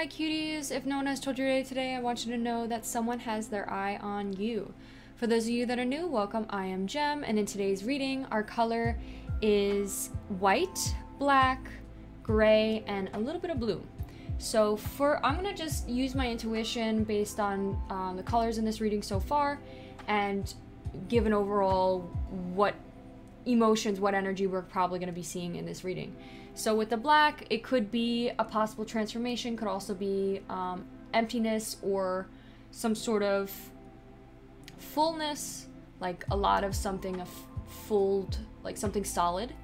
Hi cuties, if no one has told you today, I want you to know that someone has their eye on you. For those of you that are new, welcome, I am Jem, and in today's reading, our color is white, black, gray, and a little bit of blue. So I'm gonna just use my intuition based on the colors in this reading so far, and give an overall what emotions, what energy we're probably gonna be seeing in this reading. So with the black, it could be a possible transformation, could also be emptiness or some sort of fullness, like a lot of something, like something solid.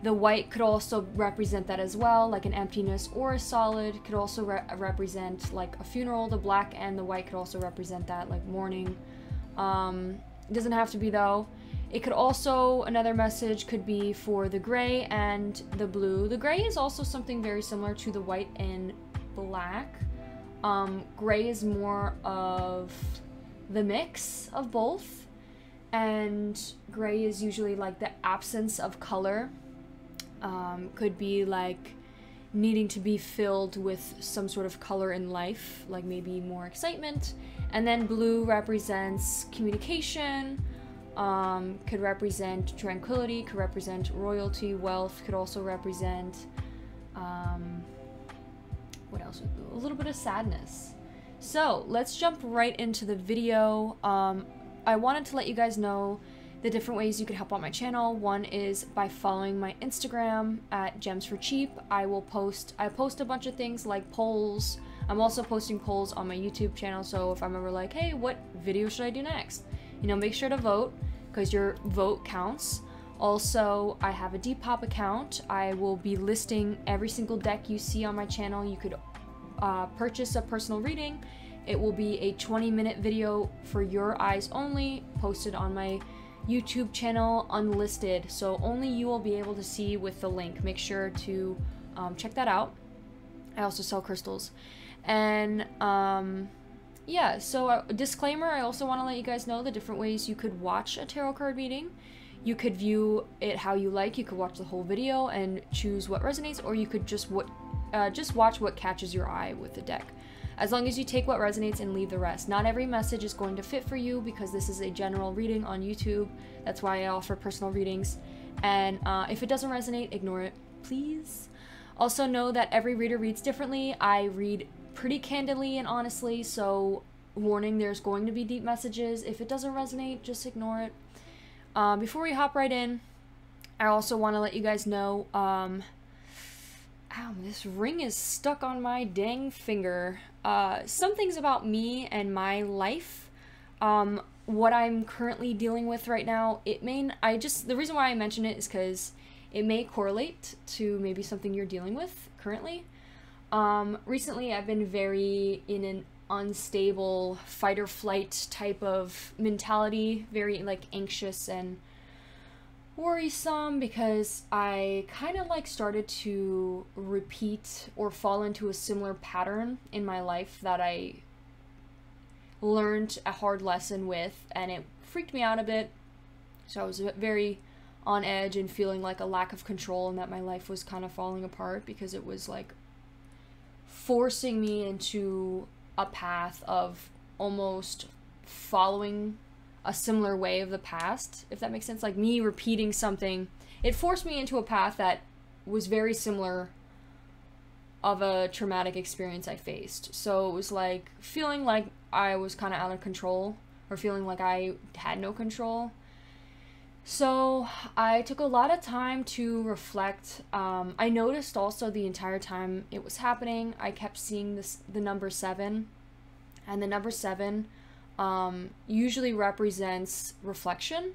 The white could also represent that as well, like an emptiness or a solid. Could also represent like a funeral. The black and the white could also represent that, like mourning. It doesn't have to be though. It could also, another message could be for the gray and the blue. The gray is also something very similar to the white and black. Gray is more of the mix of both, and gray is usually like the absence of color. Could be like needing to be filled with some sort of color in life, like maybe more excitement. And then blue represents communication. Could represent tranquility, could represent royalty, wealth, could also represent, what else? A little bit of sadness. So let's jump right into the video. I wanted to let you guys know the different ways you could help out my channel. One is by following my Instagram at Gems for Cheap. I post a bunch of things like polls. I'm also posting polls on my YouTube channel, so if I'm ever like, hey, what video should I do next? You know, make sure to vote, because your vote counts. Also, I have a DEPOP account. I will be listing every single deck you see on my channel. You could purchase a personal reading. It will be a 20-minute video for your eyes only, posted on my YouTube channel, unlisted, so only you will be able to see with the link. Make sure to check that out. I also sell crystals. And yeah, so disclaimer, I also want to let you guys know the different ways you could watch a tarot card reading. You could view it how you like. You could watch the whole video and choose what resonates, or you could just watch what catches your eye with the deck. As long as you take what resonates and leave the rest. Not every message is going to fit for you, because this is a general reading on YouTube. That's why I offer personal readings. And if it doesn't resonate, ignore it, please. Also know that every reader reads differently. I read pretty candidly and honestly, so warning, there's going to be deep messages. If it doesn't resonate, just ignore it. Before we hop right in, I also want to let you guys know, ow, this ring is stuck on my dang finger. Some things about me and my life, what I'm currently dealing with right now, the reason why I mention it is because it may correlate to maybe something you're dealing with currently. Recently I've been very in an unstable fight or flight type of mentality, very like anxious and worrisome, because I kind of like started to repeat or fall into a similar pattern in my life that I learned a hard lesson with, and it freaked me out a bit. So I was very on edge and feeling like a lack of control, and that my life was kind of falling apart, because it was like forcing me into a path of almost following a similar way of the past, if that makes sense. Like me repeating something, it forced me into a path that was very similar of a traumatic experience I faced. So it was like feeling like I was kind of out of control, or feeling like I had no control. So I took a lot of time to reflect. I noticed also the entire time it was happening, I kept seeing the number 7, and the number 7 usually represents reflection.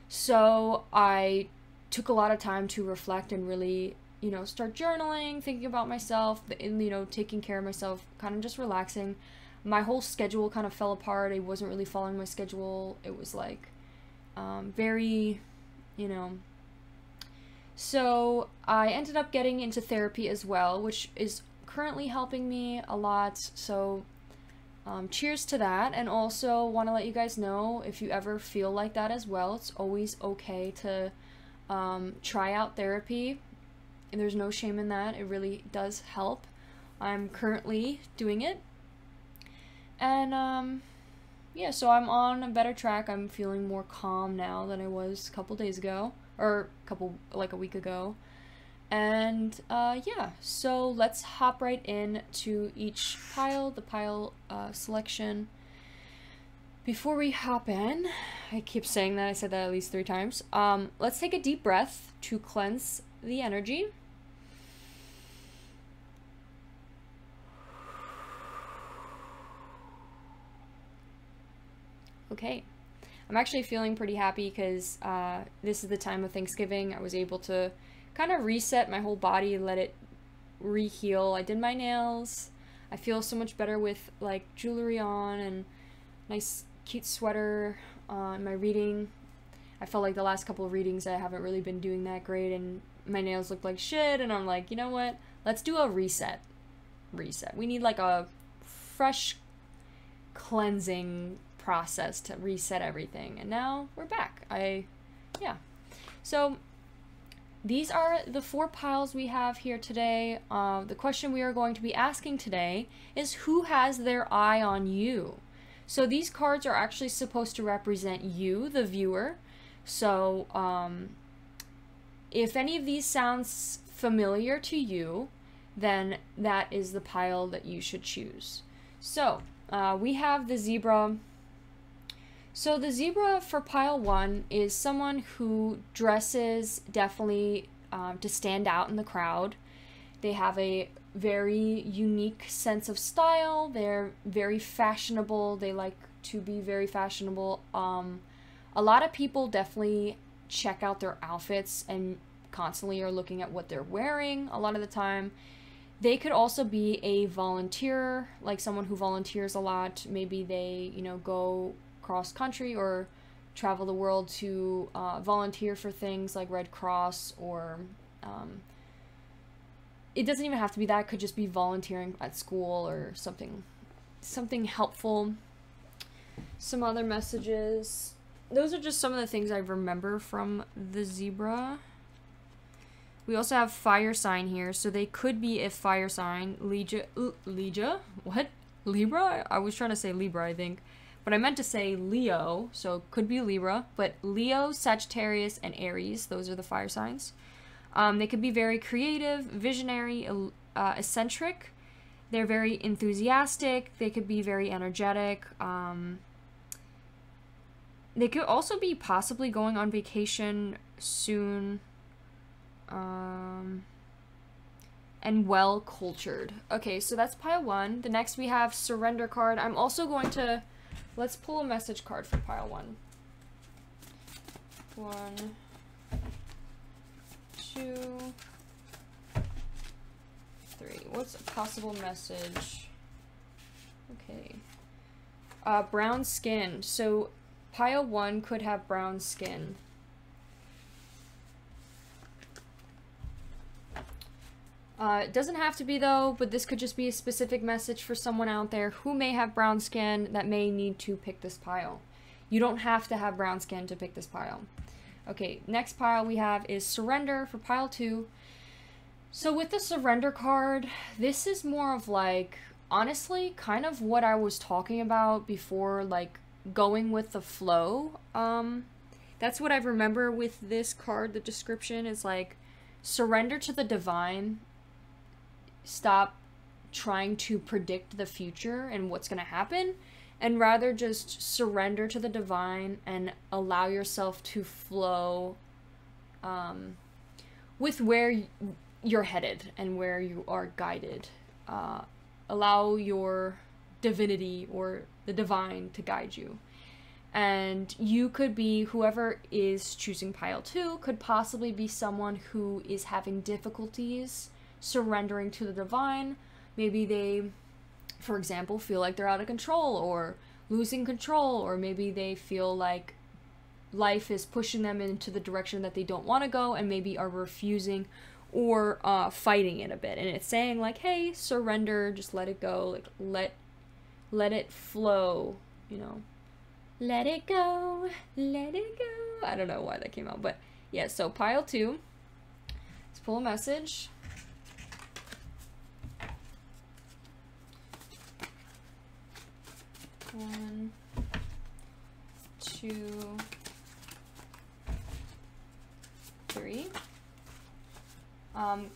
So I took a lot of time to reflect and really, you know, start journaling, thinking about myself, and, you know, taking care of myself, kind of just relaxing. My whole schedule kind of fell apart. I wasn't really following my schedule. It was like very, you know. So I ended up getting into therapy as well, which is currently helping me a lot. So cheers to that. And also want to let you guys know, if you ever feel like that as well, it's always okay to try out therapy. And there's no shame in that. It really does help. I'm currently doing it. And yeah, so I'm on a better track. I'm feeling more calm now than I was a couple days ago, or like a week ago. And yeah, so let's hop right in to each pile, the pile selection. Before we hop in, I keep saying that, I said that at least 3 times. Let's take a deep breath to cleanse the energy. Okay, I'm actually feeling pretty happy because this is the time of Thanksgiving. I was able to kind of reset my whole body, let it re-heal. I did my nails. I feel so much better with like jewelry on and nice cute sweater. My reading, I felt like the last couple of readings I haven't really been doing that great, and my nails look like shit, and I'm like, you know what? Let's do a reset. We need like a fresh cleansing process to reset everything, and now we're back. Yeah. So these are the 4 piles we have here today. The question we are going to be asking today is, who has their eye on you? So these cards are actually supposed to represent you, the viewer. So if any of these sounds familiar to you, then that is the pile that you should choose. So we have the zebra. So the zebra for pile 1 is someone who dresses definitely to stand out in the crowd. They have a very unique sense of style. They're very fashionable. They like to be very fashionable. A lot of people definitely check out their outfits and constantly are looking at what they're wearing a lot of the time. They could also be a volunteer, like someone who volunteers a lot. Maybe they, you know, go cross country or travel the world to volunteer for things like Red Cross, or it doesn't even have to be that. It could just be volunteering at school or something helpful. Some other messages. Those are just some of the things I remember from the zebra. We also have fire sign here, so they could be a fire sign. Libra? What? Libra? I was trying to say Libra, I think. But I meant to say Leo, so it could be Libra. But Leo, Sagittarius, and Aries, those are the fire signs. They could be very creative, visionary, eccentric. They're very enthusiastic. They could be very energetic. They could also be possibly going on vacation soon. And well-cultured. Okay, so that's pile 1. The next we have surrender card. I'm also going to... Let's pull a message card for pile 1. 1, 2, 3. What's a possible message? Okay. Brown skin. So pile 1 could have brown skin. It doesn't have to be though, but this could just be a specific message for someone out there who may have brown skin that may need to pick this pile. You don't have to have brown skin to pick this pile. Okay, next pile we have is surrender for pile 2. So with the surrender card, this is more of like, honestly, kind of what I was talking about before, like going with the flow. That's what I remember with this card. The description is like, surrender to the divine. Stop trying to predict the future and what's going to happen, and rather just surrender to the divine and allow yourself to flow with where you're headed and where you are guided. Allow your divinity or the divine to guide you. And you could be, whoever is choosing pile 2 could possibly be someone who is having difficulties surrendering to the divine. Maybe they, for example, feel like they're out of control or losing control, or maybe they feel like life is pushing them into the direction that they don't want to go and maybe are refusing or fighting it a bit. And it's saying like, hey, surrender, just let it go, like let it flow, you know. Let it go, let it go. I don't know why that came out, but yeah, so pile 2. Let's pull a message. 1, 2, 3.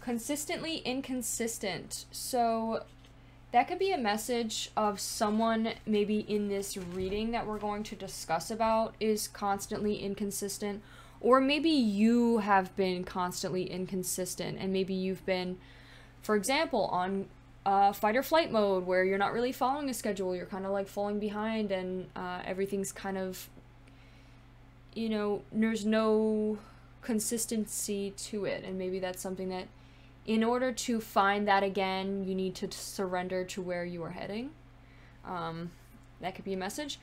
Consistently inconsistent. So that could be a message of someone maybe in this reading that we're going to discuss about is constantly inconsistent, or maybe you have been constantly inconsistent and maybe you've been, for example, on fight or flight mode where you're not really following a schedule, you're kind of like falling behind and everything's kind of, you know, there's no consistency to it, and maybe that's something that in order to find that again, you need to surrender to where you are heading. That could be a message.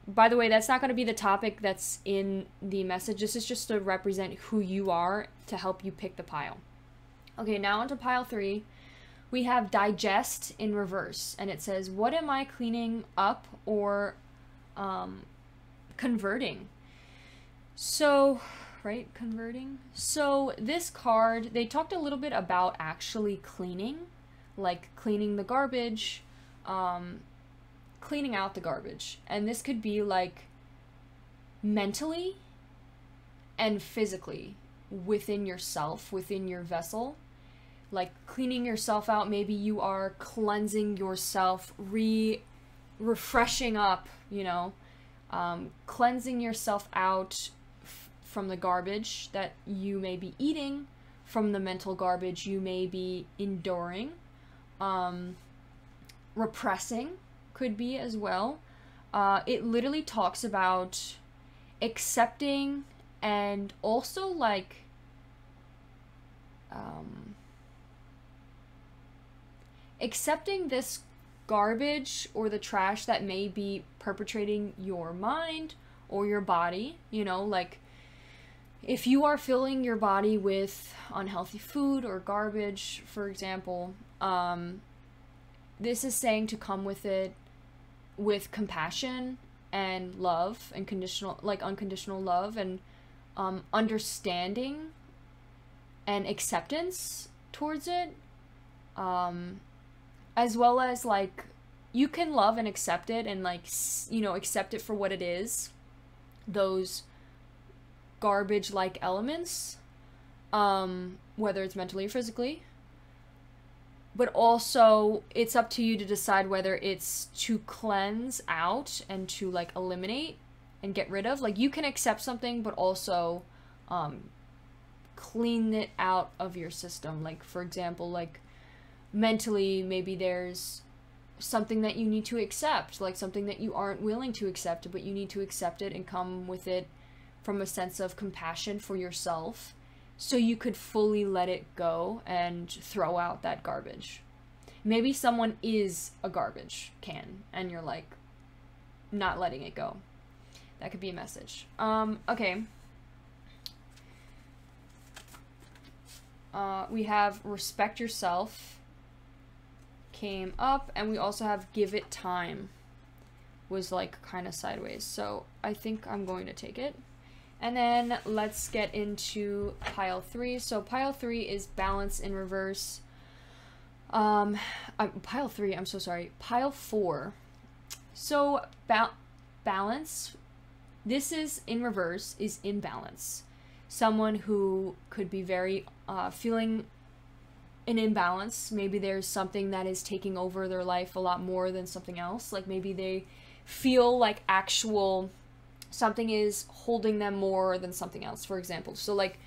By the way, that's not going to be the topic that's in the message. This is just to represent who you are to help you pick the pile. Okay, now onto pile 3. We have digest in reverse, and it says, what am I cleaning up or converting? So, right, converting. So this card, they talked a little bit about actually cleaning, like cleaning the garbage, cleaning out the garbage. And this could be like mentally and physically within yourself, within your vessel. Like cleaning yourself out, maybe you are cleansing yourself, refreshing up, you know, cleansing yourself out from the garbage that you may be eating, from the mental garbage you may be enduring. Repressing could be as well. It literally talks about accepting and also like accepting this garbage or the trash that may be perpetrating your mind or your body, you know, like if you are filling your body with unhealthy food or garbage, for example, this is saying to come with it with compassion and love and unconditional love and understanding and acceptance towards it, as well as like you can love and accept it and like, you know, accept it for what it is, those garbage like elements, whether it's mentally or physically, but also it's up to you to decide whether it's to cleanse out and to like eliminate and get rid of. Like you can accept something but also clean it out of your system. Like for example, like mentally, maybe there's something that you need to accept, like something that you aren't willing to accept, but you need to accept it and come with it from a sense of compassion for yourself so you could fully let it go and throw out that garbage. Maybe someone is a garbage can and you're like not letting it go. That could be a message. Okay. We have respect yourself came up, and we also have give it time was like kind of sideways, so I think I'm going to take it. And then let's get into pile 3. So pile 3 is balance in reverse. Pile 3, I'm so sorry. Pile 4. So balance, this is in reverse, is imbalance. Someone who could be very feeling an imbalance. Maybe there's something that is taking over their life a lot more than something else. Like maybe they feel like something is holding them more than something else, for example. So like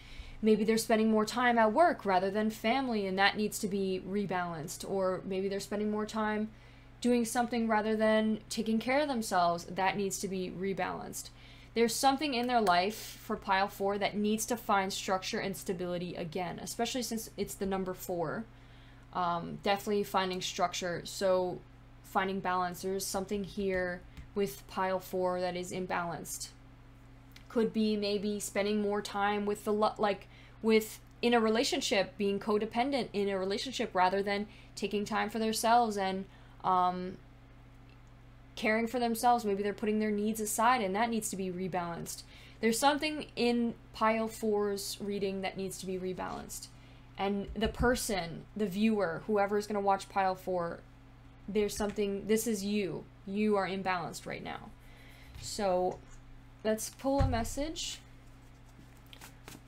maybe they're spending more time at work rather than family, and that needs to be rebalanced. Or maybe they're spending more time doing something rather than taking care of themselves. That needs to be rebalanced. There's something in their life for pile 4 that needs to find structure and stability again, especially since it's the number 4. Definitely finding structure. So finding balance. There's something here with pile 4 that is imbalanced. Could be maybe spending more time with in a relationship, being codependent in a relationship rather than taking time for themselves and caring for themselves. Maybe they're putting their needs aside, and that needs to be rebalanced. There's something in pile 4's reading that needs to be rebalanced. And the person, the viewer, whoever is going to watch pile 4, there's something, this is you are imbalanced right now. So let's pull a message.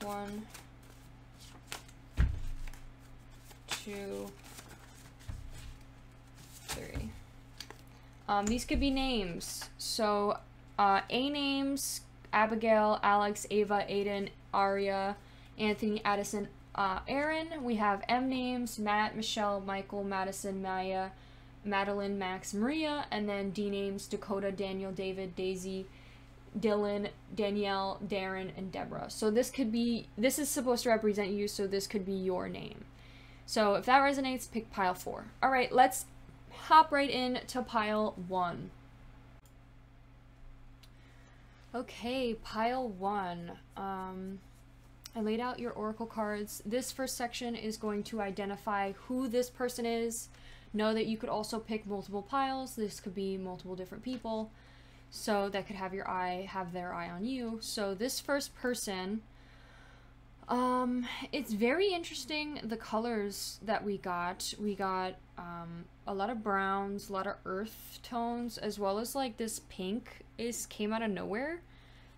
1, 2, 3. These could be names. So A names: Abigail, Alex, Ava, Aiden, Aria, Anthony, Addison, Aaron. We have M names: Matt, Michelle, Michael, Madison, Maya, Madeline, Max, Maria. And then D names: Dakota, Daniel, David, Daisy, Dylan, Danielle, Darren, and Deborah. So this is supposed to represent you, so this could be your name. So if that resonates, pick pile 4. All right, let's hop right in to pile 1. Okay, pile 1. I laid out your oracle cards. This first section is going to identify who this person is. Know that you could also pick multiple piles. This could be multiple different people. So that could have their eye on you. So this first person, it's very interesting, the colors that we got. We got a lot of browns, a lot of earth tones, as well as like this pink came out of nowhere.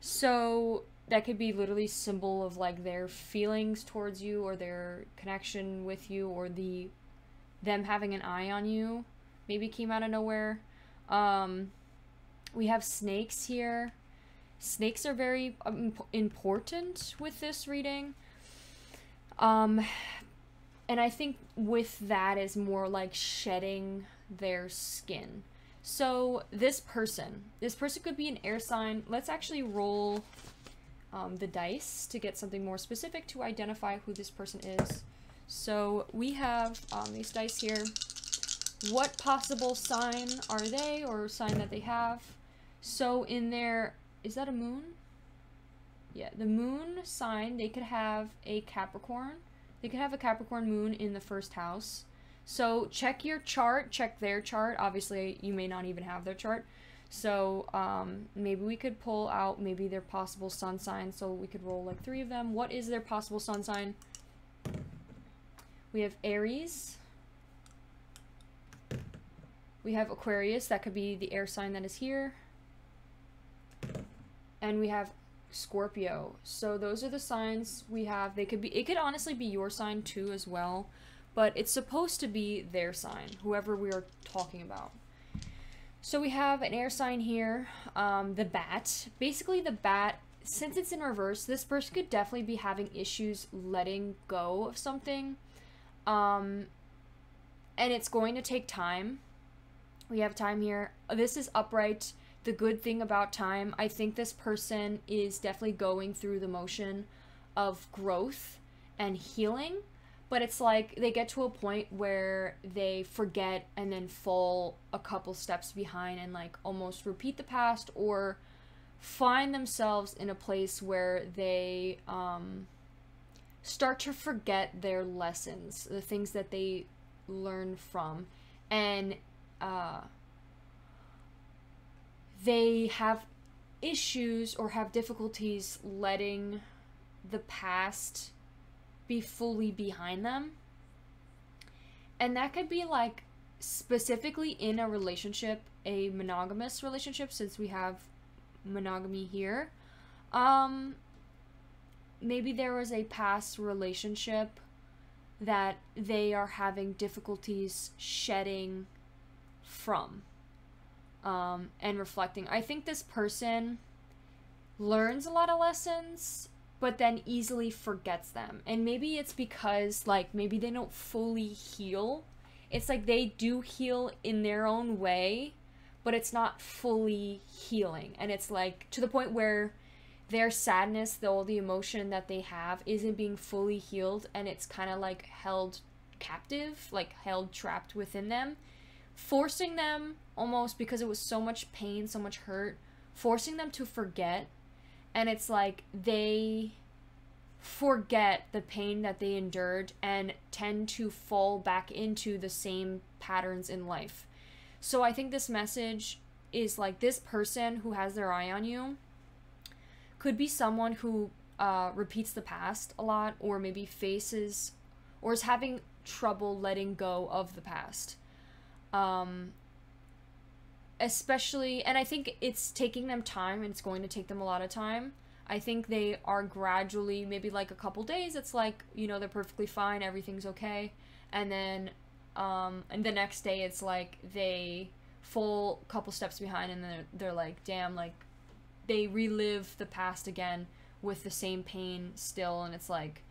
So that could be literally symbol of like their feelings towards you, or their connection with you, or them having an eye on you maybe came out of nowhere. We have snakes here. Snakes are very important with this reading. And I think with that is more like shedding their skin. So this person could be an air sign. Let's actually roll the dice to get something more specific to identify who this person is. So we have these dice here. What possible sign are they, or sign that they have? So in there, is that a moon? Yeah, the moon sign, they could have a Capricorn. They could have a Capricorn moon in the first house. So check your chart, check their chart. Obviously, you may not even have their chart. So maybe we could pull out maybe their possible sun sign. So we could roll like 3 of them. What is their possible sun sign? We have Aries. We have Aquarius. That could be the air sign that is here. And we have Scorpio. So those are the signs we have. It could honestly be your sign too as well, but it's supposed to be their sign, whoever we are talking about. So we have an air sign here, the bat. Basically the bat, since it's in reverse, this person could definitely be having issues letting go of something. And it's going to take time. We have time here. This is upright. The good thing about time, I think this person is definitely going through the motion of growth and healing, but it's like they get to a point where they forget and then fall a couple steps behind and like almost repeat the past, or find themselves in a place where they start to forget their lessons, the things that they learn from, and they have issues or have difficulties letting the past be fully behind them. And that could be like specifically in a relationship, a monogamous relationship, since we have monogamy here. Maybe there was a past relationship that they are having difficulties shedding from. And reflecting. I think this person learns a lot of lessons, but then easily forgets them. And maybe it's because, like, maybe they don't fully heal. It's like they do heal in their own way, but it's not fully healing. And it's like to the point where their sadness, all the emotion that they have, isn't being fully healed, and it's kind of like held captive, like held trapped within them, forcing them almost, because it was so much pain, so much hurt, forcing them to forget. And it's like they forget the pain that they endured and tend to fall back into the same patterns in life. So I think this message is like this person who has their eye on you could be someone who repeats the past a lot, or maybe faces or is having trouble letting go of the past. Especially, and I think it's taking them time, and it's going to take them a lot of time. I think they are gradually, maybe like a couple days, it's like, you know, they're perfectly fine, everything's okay. And then, and the next day it's like they full couple steps behind, and they're like, damn, like, they relive the past again with the same pain still, and it's like,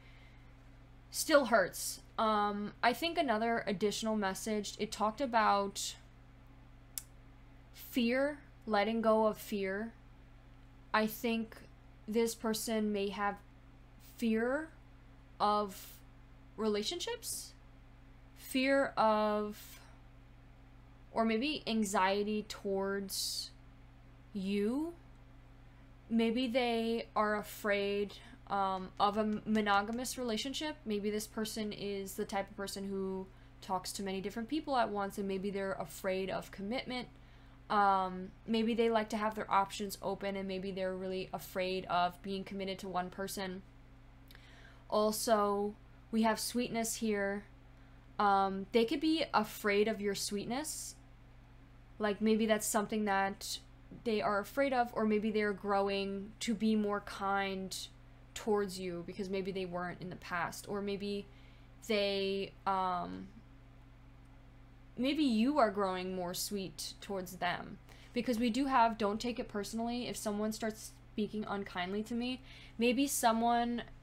still hurts. I think another additional message, it talked about fear, letting go of fear. I think this person may have fear of relationships, fear of, or maybe anxiety towards you. Maybe they are afraid of a monogamous relationship. Maybe this person is the type of person who talks to many different people at once, and maybe they're afraid of commitment. Maybe they like to have their options open, and maybe they're really afraid of being committed to one person. Also, we have sweetness here. They could be afraid of your sweetness. Like, maybe that's something that they are afraid of, or maybe they're growing to be more kind towards you because maybe they weren't in the past, or maybe they, maybe you are growing more sweet towards them. Because we do have, don't take it personally, if someone starts speaking unkindly to me, maybe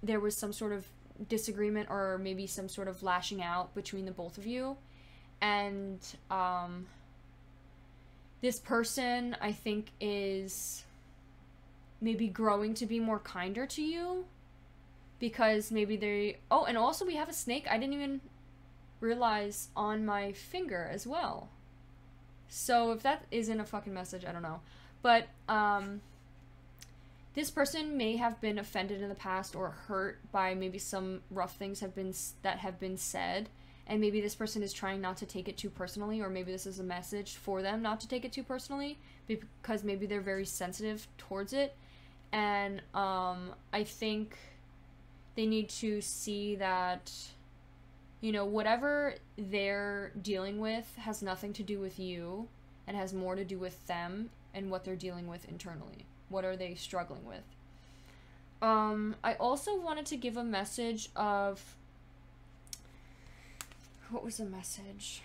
there was some sort of disagreement, or maybe some sort of lashing out between the both of you, and this person, I think, is maybe growing to be more kinder to you, because maybe they, oh, and also we have a snake I didn't even realize on my finger as well. So if that isn't a fucking message, I don't know. But this person may have been offended in the past, or hurt by maybe some rough things that have been said, and maybe this person is trying not to take it too personally, or maybe this is a message for them not to take it too personally, because maybe they're very sensitive towards it. And I think they need to see that, you know, whatever they're dealing with has nothing to do with you, and has more to do with them and what they're dealing with internally. What are they struggling with? I also wanted to give a message of, what was the message?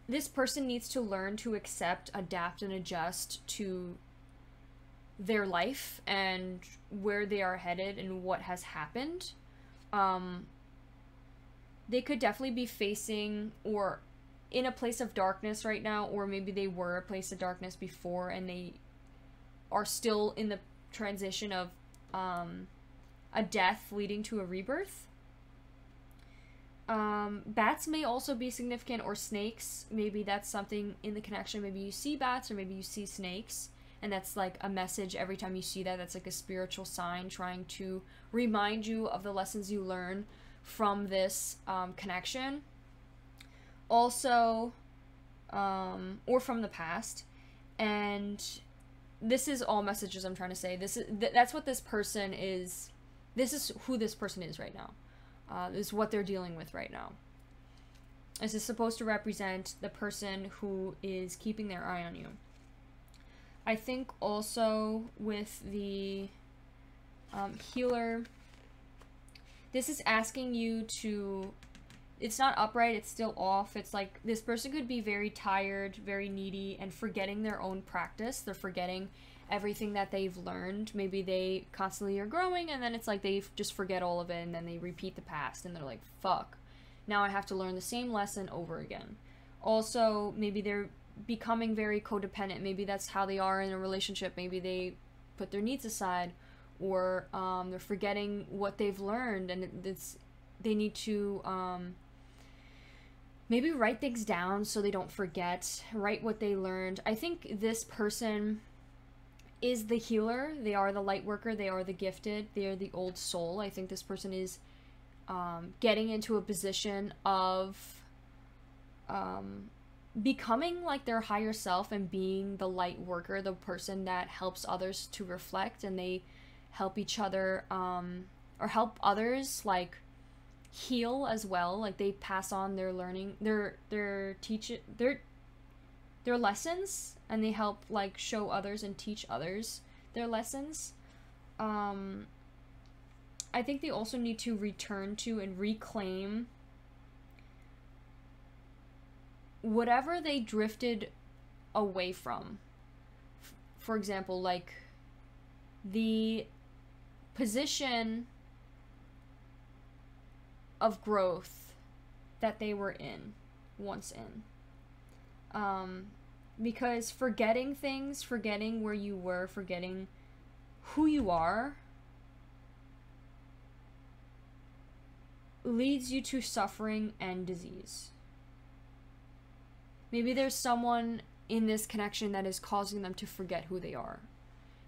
This person needs to learn to accept, adapt, and adjust to their life and where they are headed and what has happened. They could definitely be facing, or in a place of darkness right now, or maybe they were a place of darkness before, and they are still in the transition of a death leading to a rebirth. Bats may also be significant, or snakes. Maybe that's something in the connection. Maybe you see bats, or maybe you see snakes, and that's like a message every time you see that. That's like a spiritual sign trying to remind you of the lessons you learn from this connection. Also, or from the past. And this is all messages I'm trying to say. That's what this person is. This is who this person is right now. Is what they're dealing with right now. This is supposed to represent the person who is keeping their eye on you. I think also with the healer, this is asking you to, it's not upright, it's still off. It's like this person could be very tired, very needy, and forgetting their own practice. They're forgetting everything that they've learned. Maybe they constantly are growing, and then it's like they just forget all of it, and then they repeat the past, and they're like, fuck, now I have to learn the same lesson over again. Also, maybe they're becoming very codependent. Maybe that's how they are in a relationship. Maybe they put their needs aside, or they're forgetting what they've learned, and they need to maybe write things down so they don't forget, write what they learned. I think this person is the healer. They are the light worker. They are the gifted. They are the old soul. I think this person is getting into a position of becoming like their higher self, and being the light worker, the person that helps others to reflect, and they help each other, or help others like heal as well. Like they pass on their learning, their lessons, and they help like show others and teach others their lessons. I think they also need to return to and reclaim whatever they drifted away from. For example, like the position of growth that they were in once in. Because forgetting things, forgetting where you were, forgetting who you are, leads you to suffering and disease. Maybe there's someone in this connection that is causing them to forget who they are.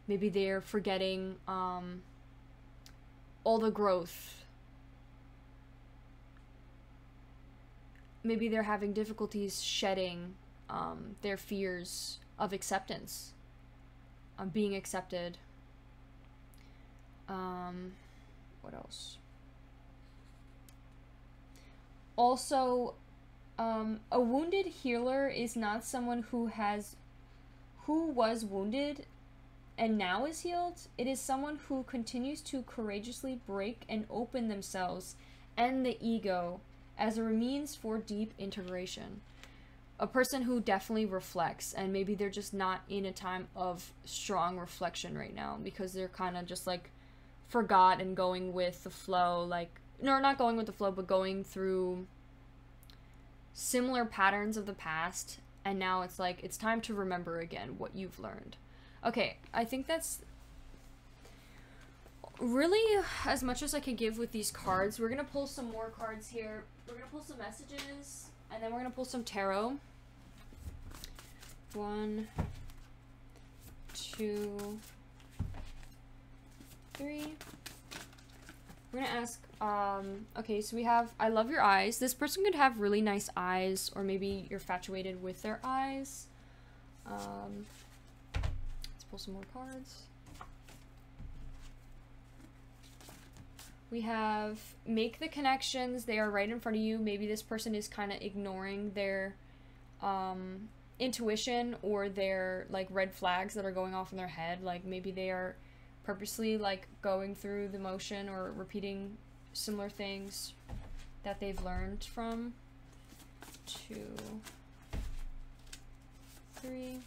Maybe they're forgetting all the growth. Maybe they're having difficulties shedding their fears of acceptance, being accepted. What else? Also, a wounded healer is not someone who was wounded and now is healed. It is someone who continues to courageously break and open themselves and the ego as a means for deep integration. A person who definitely reflects, and maybe they're just not in a time of strong reflection right now because they're kind of just like forgot and going with the flow, like, no, not going with the flow, but going through similar patterns of the past, and now it's like it's time to remember again what you've learned. Okay, I think that's really as much as I can give with these cards. We're gonna pull some more cards here. We're gonna pull some messages, and then we're gonna pull some tarot. 1, 2, 3. We're gonna ask, okay, so we have, I love your eyes. This person could have really nice eyes, or maybe you're infatuated with their eyes. Let's pull some more cards. We have, make the connections. They are right in front of you. Maybe this person is kind of ignoring their intuition or their like red flags that are going off in their head. Like maybe they are purposely like going through the motion or repeating similar things that they've learned from. 2, 3.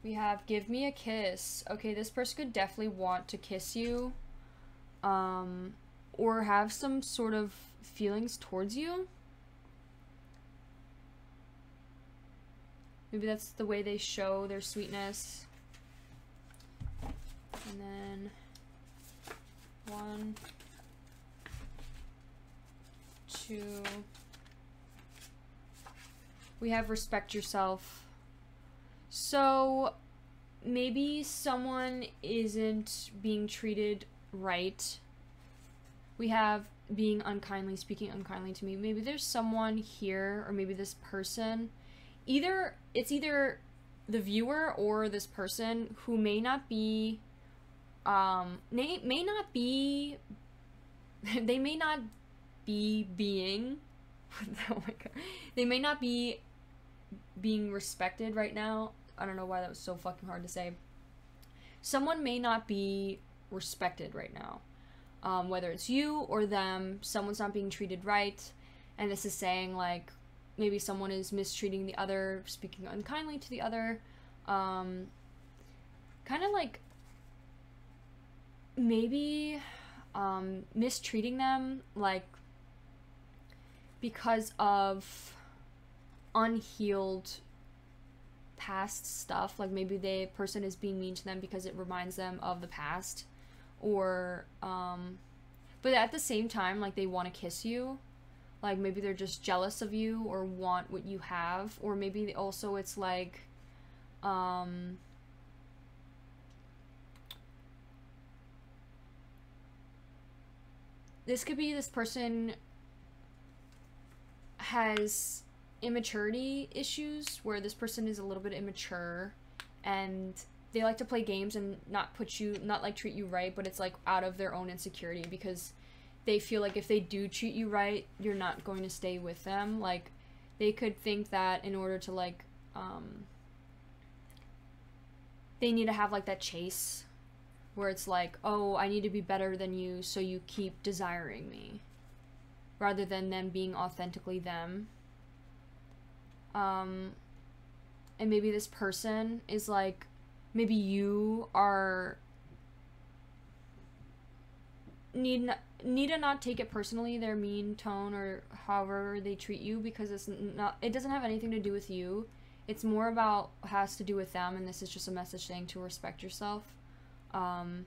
We have give me a kiss. Okay, this person could definitely want to kiss you, or have some sort of feelings towards you. Maybe that's the way they show their sweetness. And then 1, 2. We have respect yourself. So maybe someone isn't being treated right. We have being unkindly, speaking unkindly to me. Maybe there's someone here, or maybe this person. It's either the viewer or this person who may not be they may not be being oh my god, they may not be being respected right now. I don't know why that was so fucking hard to say. Someone may not be respected right now, whether it's you or them. Someone's not being treated right, and this is saying like maybe someone is mistreating the other, speaking unkindly to the other, kind of like maybe mistreating them, like because of unhealed past stuff. Like maybe the person is being mean to them because it reminds them of the past, or but at the same time like they want to kiss you. Like maybe they're just jealous of you or want what you have, or maybe also it's like this could be this person has immaturity issues, where this person is a little bit immature and they like to play games and not like treat you right, but it's like out of their own insecurity, because they feel like if they do treat you right, you're not going to stay with them. Like, they could think that in order to, like, they need to have, like, that chase where it's like, oh, I need to be better than you, so you keep desiring me, rather than them being authentically them. And maybe this person is like, maybe you are need to not take it personally, their mean tone or however they treat you, because it doesn't have anything to do with you. It's more about, has to do with them, and this is just a message saying to respect yourself. Yeah.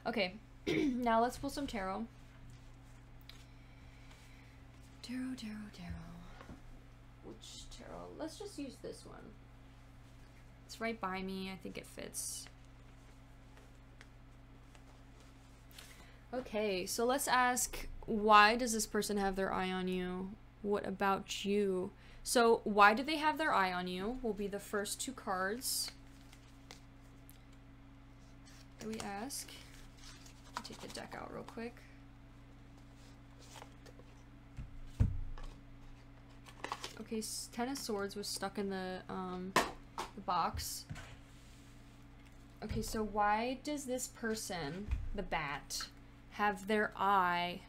Okay. Now let's pull some tarot. Tarot. Which tarot? Let's just use this one. It's right by me. I think it fits. Okay, so let's ask, why does this person have their eye on you? What about you? So why do they have their eye on you will be the first two cards that we ask. I'll take the deck out real quick. Okay, Ten of Swords was stuck in the box. Okay, so why does this person, the bat, have their eye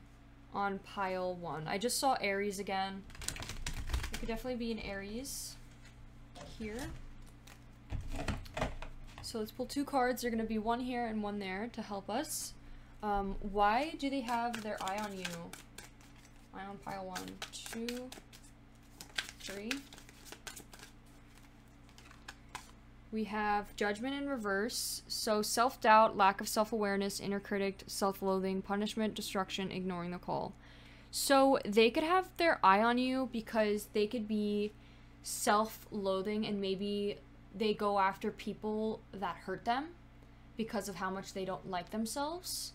on pile 1? I just saw Aries again. It could definitely be an Aries here. So let's pull two cards. They're going to be one here and one there to help us. Why do they have their eye on you? Eye on pile 1, 2, 3. We have Judgment in reverse. So self-doubt, lack of self-awareness, inner critic, self-loathing, punishment, destruction, ignoring the call. So they could have their eye on you because they could be self-loathing, and maybe they go after people that hurt them because of how much they don't like themselves.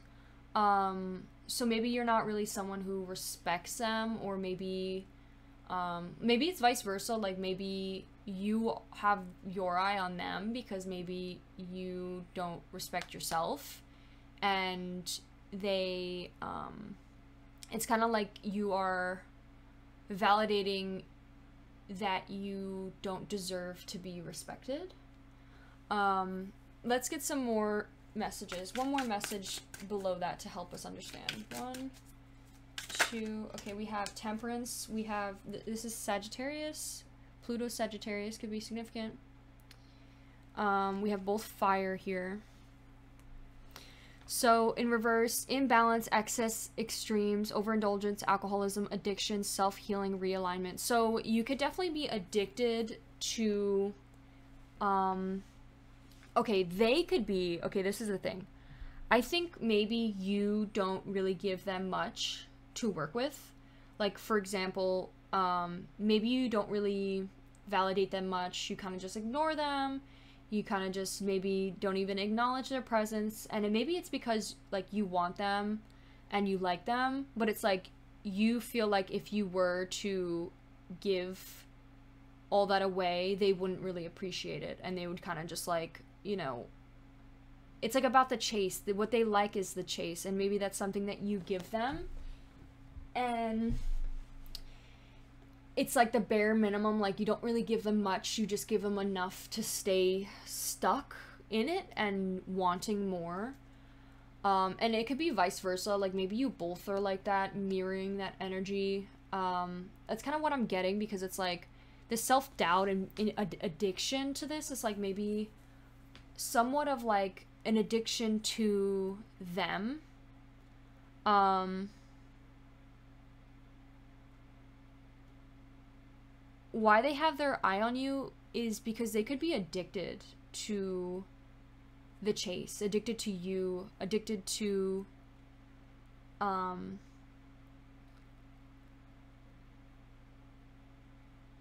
So maybe you're not really someone who respects them, or maybe it's vice versa. Like, maybe you have your eye on them because maybe you don't respect yourself, and they it's kind of like you are validating that you don't deserve to be respected. Let's get some more messages. One more message below that to help us understand. 1, 2. Okay, we have Temperance. We have this is Sagittarius. Pluto Sagittarius could be significant. We have both fire here. So in reverse, imbalance, excess, extremes, overindulgence, alcoholism, addiction, self-healing, realignment. So you could definitely be addicted to, okay, they could be, okay, this is the thing. I think maybe you don't really give them much to work with. Like, for example, maybe you don't really validate them much. You kind of just ignore them. You kind of just maybe don't even acknowledge their presence. And maybe it's because, like, you want them and you like them, but it's like you feel like if you were to give all that away, they wouldn't really appreciate it. And they would kind of just, like, you know, it's like about the chase. What they like is the chase. And maybe that's something that you give them. And it's like the bare minimum. Like, you don't really give them much. You just give them enough to stay stuck in it and wanting more. And it could be vice versa. Like, maybe you both are like that, mirroring that energy. That's kind of what I'm getting, because it's like this self-doubt and addiction to this is like maybe somewhat of like an addiction to them. Why they have their eye on you is because they could be addicted to the chase, addicted to you, addicted to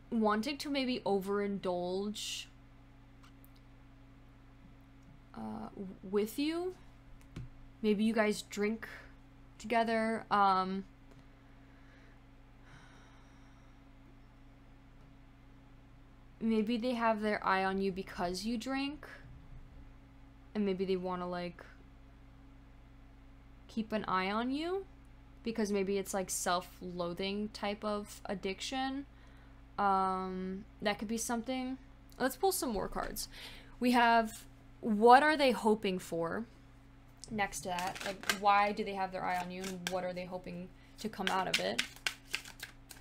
wanting to maybe overindulge with you. Maybe you guys drink together. Maybe they have their eye on you because you drink, and maybe they want to, like, keep an eye on you, because maybe it's like self-loathing type of addiction. That could be something. Let's pull some more cards. We have, what are they hoping for? Next to that, like, why do they have their eye on you, and what are they hoping to come out of it?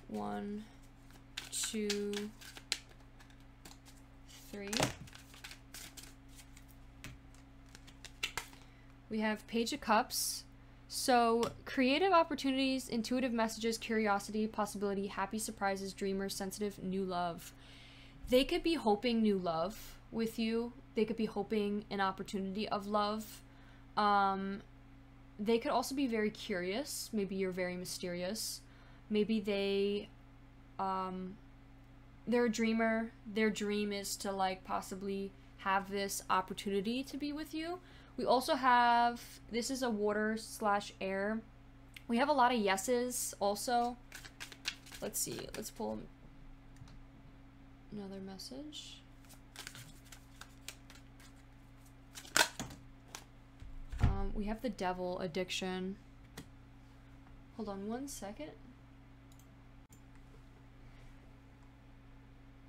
1, 2, 3. We have Page of Cups. So, creative opportunities, intuitive messages, curiosity, possibility, happy surprises, dreamers, sensitive, new love. They could be hoping new love with you. They could be hoping an opportunity of love. They could also be very curious. Maybe you're very mysterious. Maybe they're a dreamer. Their dream is to, like, possibly have this opportunity to be with you. We also have, this is a water/air. We have a lot of yeses also. Let's see, let's pull another message. We have the devil, addiction. Hold on 1 second.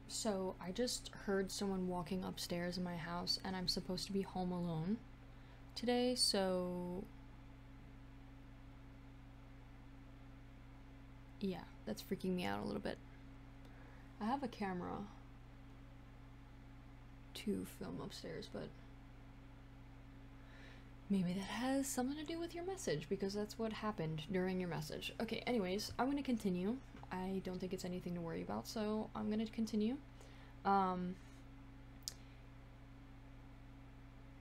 So I just heard someone walking upstairs in my house, and I'm supposed to be home alone today, so yeah, that's freaking me out a little bit. I have a camera to film upstairs, but maybe that has something to do with your message, because that's what happened during your message. Okay, anyways, I'm gonna continue. I don't think it's anything to worry about, so I'm gonna continue.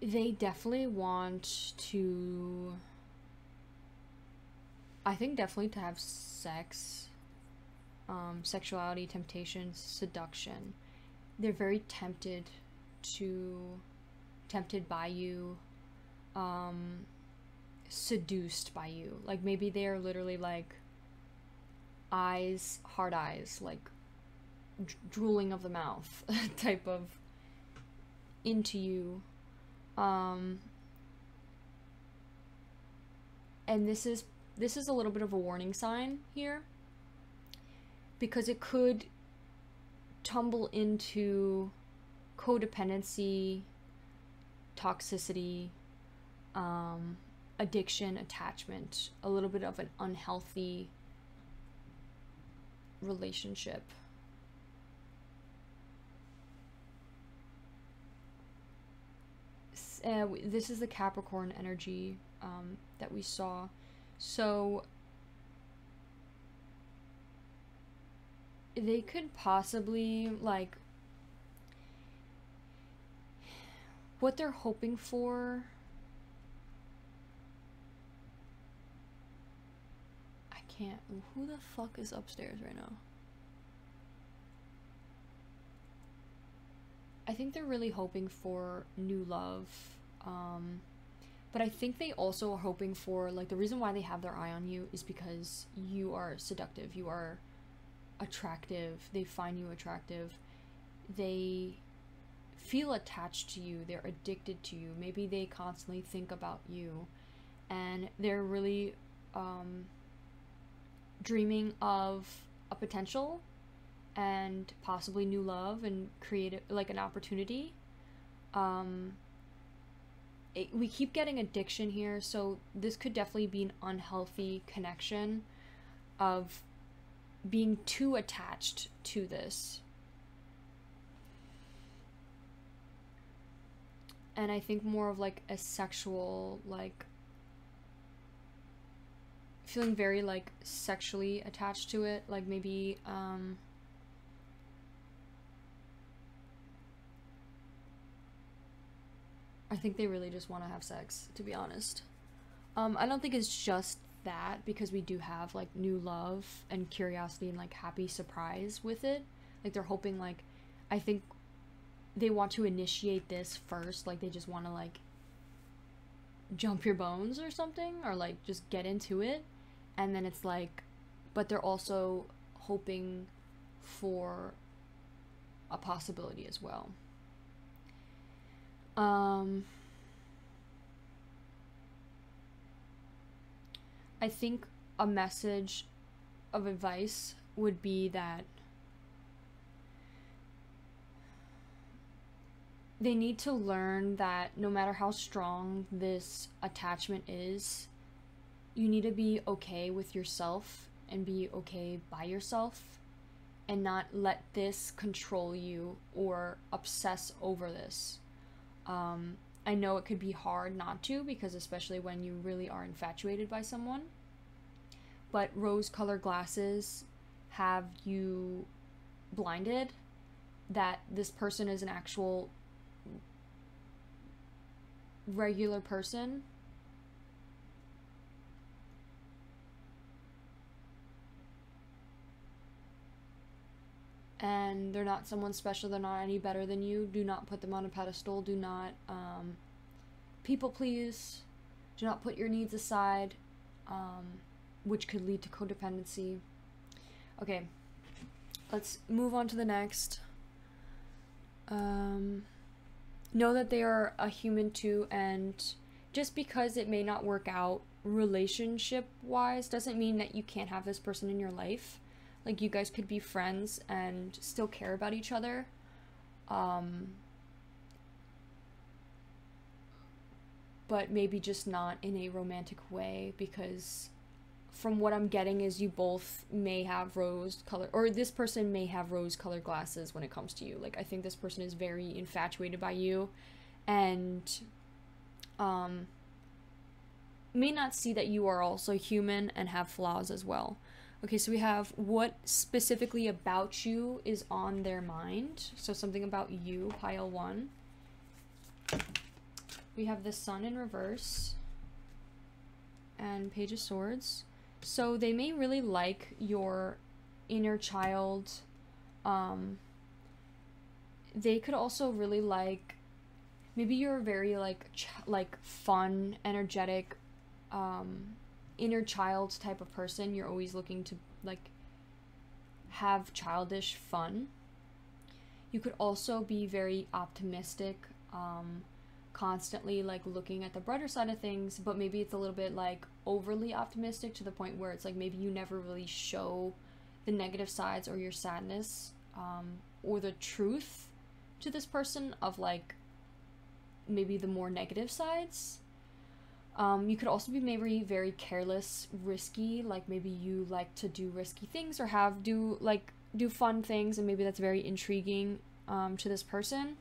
They definitely want to, I think definitely to have sex, sexuality, temptation, seduction. They're very tempted by you, seduced by you. Like, maybe they're literally like eyes, hard eyes, like drooling of the mouth type of into you. And this is a little bit of a warning sign here, because it could tumble into codependency, toxicity, addiction, attachment, a little bit of an unhealthy relationship. This is the Capricorn energy that we saw. So they could possibly, like, what they're hoping for, I can't, who the fuck is upstairs right now? I think they're really hoping for new love, but I think they also are hoping for, like, the reason why they have their eye on you is because you are seductive, you are attractive, they find you attractive, they feel attached to you, they're addicted to you, maybe they constantly think about you, and they're really dreaming of a potential and possibly new love and create like an opportunity. We keep getting addiction here, so this could definitely be an unhealthy connection of being too attached to this. And I think more of like a sexual, like feeling very like sexually attached to it, like maybe I think they really just want to have sex, to be honest. I don't think it's just that, because we do have like new love and curiosity and like happy surprise with it. Like they're hoping, like, I think they want to initiate this first, like they just want to like jump your bones or something, or like just get into it, and then it's like, but they're also hoping for a possibility as well. I think a message of advice would be that they need to learn that no matter how strong this attachment is, you need to be okay with yourself and be okay by yourself and not let this control you or obsess over this. I know it could be hard not to, because especially when you really are infatuated by someone, but rose-colored glasses have you blinded that this person is an actual regular person and they're not someone special. They're not any better than you. Do not put them on a pedestal. Do not people please. Do not put your needs aside, which could lead to codependency. Okay, let's move on to the next. Know that they are a human too, and just because it may not work out relationship wise doesn't mean that you can't have this person in your life. Like, you guys could be friends and still care about each other. But maybe just not in a romantic way, because from what I'm getting is you both may have rose color, or this person may have rose colored glasses when it comes to you. Like, I think this person is very infatuated by you and may not see that you are also human and have flaws as well. Okay, so we have what specifically about you is on their mind. So something about you, pile 1. We have the Sun in reverse and Page of Swords. So they may really like your inner child. They could also really like, maybe you're a very like fun, energetic, inner child type of person. You're always looking to like have childish fun. You could also be very optimistic, constantly like looking at the brighter side of things, but maybe it's a little bit like overly optimistic to the point where it's like maybe you never really show the negative sides or your sadness, or the truth to this person of like maybe the more negative sides. You could also be maybe very careless, risky, like maybe you like to do risky things or do fun things, and maybe that's very intriguing to this person.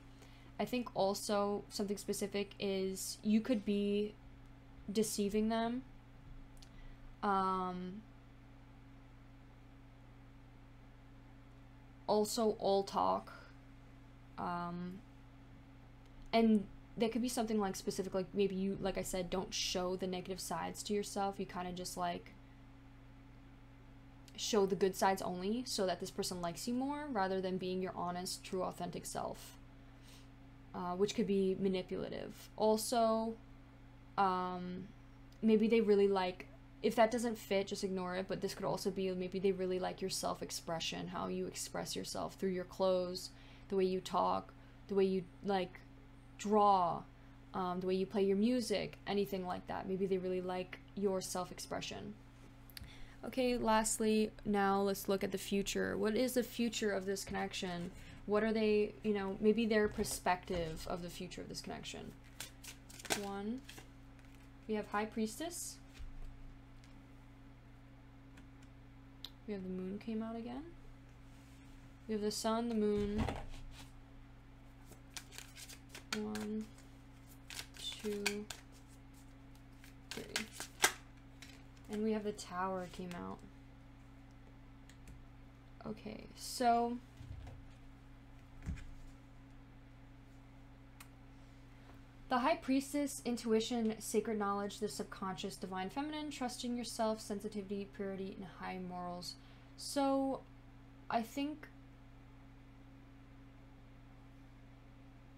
I think also something specific is you could be deceiving them. Also all talk. And that could be something like specific, like maybe you, like I said, don't show the negative sides to yourself. You kind of just like show the good sides only so that this person likes you more, rather than being your honest, true, authentic self, which could be manipulative. Also, maybe they really like, if that doesn't fit, just ignore it, but this could also be maybe they really like your self-expression, how you express yourself through your clothes, the way you talk, the way you like draw, the way you play your music, anything like that. Maybe they really like your self-expression. Okay, lastly, now let's look at the future. What is the future of this connection? What are they, maybe their perspective of the future of this connection? 1. We have High Priestess. We have the Moon came out again. We have the Sun, the Moon. 1, 2, 3. And we have the Tower came out. Okay, so the High Priestess, intuition, sacred knowledge, the subconscious, divine feminine, trusting yourself, sensitivity, purity, and high morals. So I think,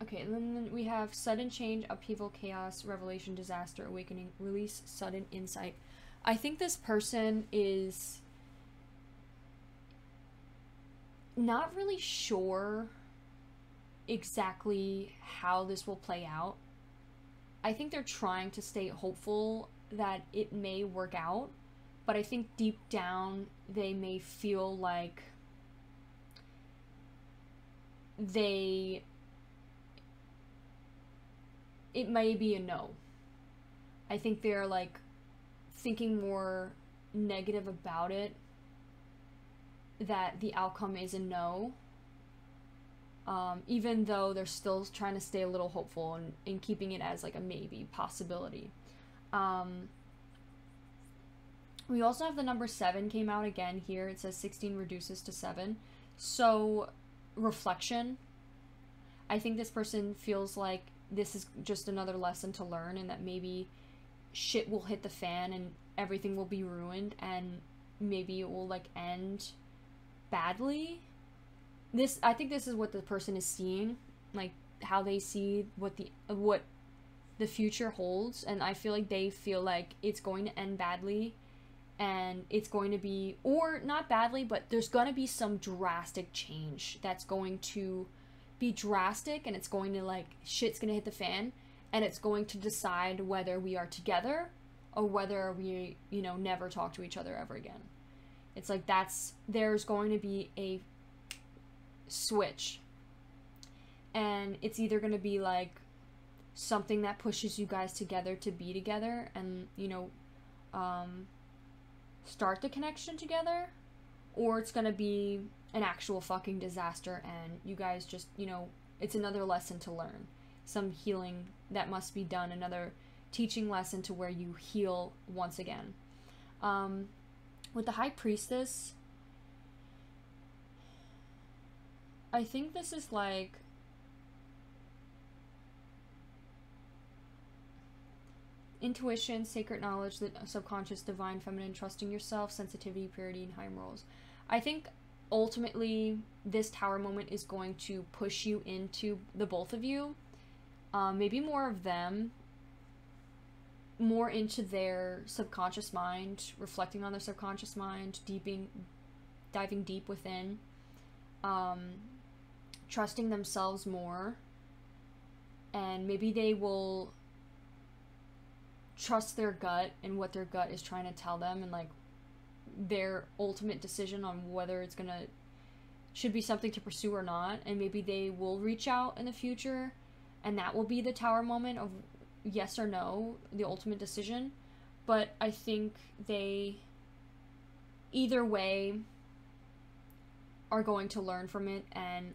okay, and then we have sudden change, upheaval, chaos, revelation, disaster, awakening, release, sudden insight. I think this person is not really sure exactly how this will play out. I think they're trying to stay hopeful that it may work out, but I think deep down they may feel like it may be a no. I think they're like thinking more negative about it, that the outcome is a no, even though they're still trying to stay a little hopeful and keeping it as like a maybe possibility. We also have the number 7 came out again here. It says 16 reduces to 7. So, reflection. I think this person feels like this is just another lesson to learn, and that maybe shit will hit the fan and everything will be ruined, and maybe it will like end badly. I think this is what the person is seeing, like how they see what the future holds, and I feel like they feel like it's going to end badly, and it's going to be, or not badly, but there's going to be some drastic change that's going to be drastic, and it's going to like, shit's going to hit the fan, and it's going to decide whether we are together or whether we, you know, never talk to each other ever again. It's like there's going to be a switch, and it's either going to be like something that pushes you guys together to be together and, you know, start the connection together, or it's going to be an actual fucking disaster and you guys just, you know, it's another lesson to learn, some healing that must be done, another teaching lesson to where you heal once again. With the High Priestess, I think this is like intuition, sacred knowledge, the subconscious, divine, feminine, trusting yourself, sensitivity, purity, and high morals. I think ultimately this Tower moment is going to push you into the both of you, maybe more of them, more into their subconscious mind, reflecting on their subconscious mind, diving deep within, trusting themselves more, and maybe they will trust their gut and what their gut is trying to tell them, and like their ultimate decision on whether it's should be something to pursue or not. And maybe they will reach out in the future, and that will be the Tower moment of yes or no, the ultimate decision. But I think they either way are going to learn from it and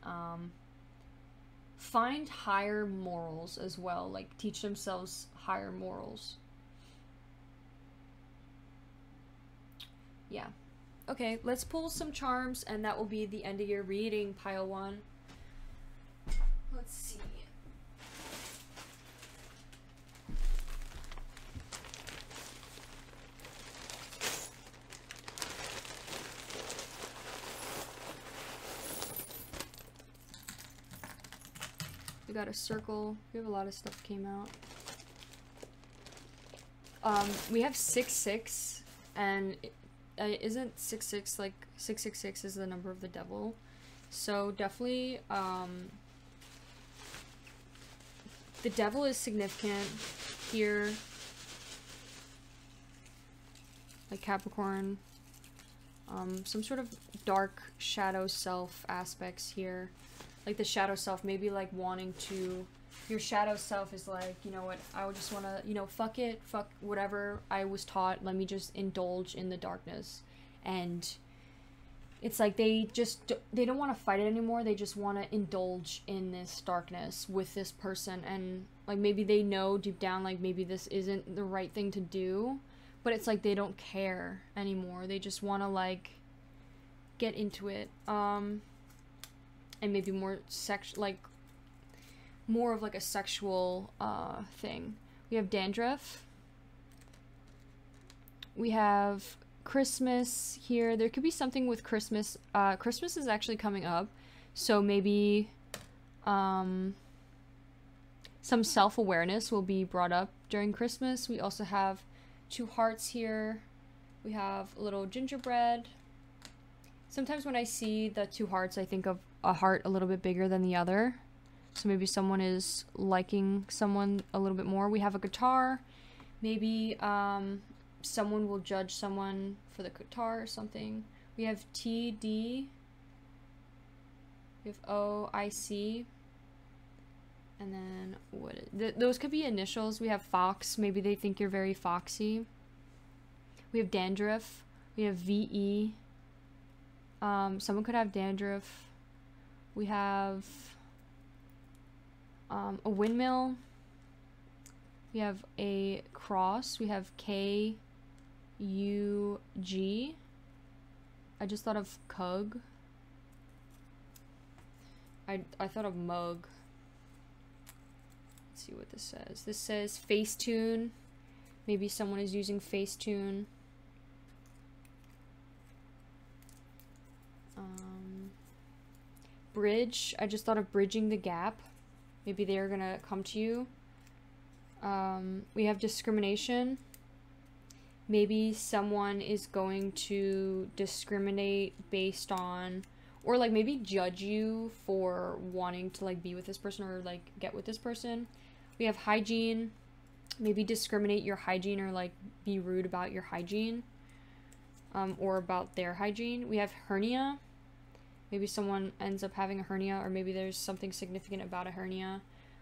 find higher morals as well, like teach themselves higher morals. Yeah. Okay, let's pull some charms, and that will be the end of your reading, pile 1. Let's see. We got a circle. We have a lot of stuff came out. We have 666, and isn't 66 like 666 is the number of the devil? So definitely, the devil is significant here. Like Capricorn, some sort of dark shadow self aspects here. Like the shadow self, maybe like wanting to, your shadow self is like, you know what, I would just want to, you know, fuck whatever I was taught, let me just indulge in the darkness. And it's like they don't want to fight it anymore, they just want to indulge in this darkness with this person. And like maybe they know deep down like maybe this isn't the right thing to do, but it's like they don't care anymore, they just want to like get into it. And maybe more more of like a sexual thing. We have dandruff. We have Christmas here. There could be something with Christmas. Christmas is actually coming up, so maybe some self-awareness will be brought up during Christmas. We also have 2 hearts here. We have a little gingerbread. Sometimes when I see the 2 hearts, I think of a heart a little bit bigger than the other. So maybe someone is liking someone a little bit more. We have a guitar. Maybe someone will judge someone for the guitar or something. We have TD. We have OIC. And then those could be initials. We have Fox. Maybe they think you're very foxy. We have dandruff. We have VE. Someone could have dandruff. We have a windmill. We have a cross. We have KUG. I just thought of Kug. I thought of mug. Let's see what this says. This says Facetune. Maybe someone is using Facetune. Bridge. I just thought of bridging the gap. Maybe they're gonna come to you. We have discrimination. Maybe someone is going to discriminate based on, or like maybe judge you for wanting to like be with this person or like get with this person. We have hygiene. Maybe discriminate your hygiene or like be rude about your hygiene, or about their hygiene. We have hernia. Maybe someone ends up having a hernia, or maybe there's something significant about a hernia.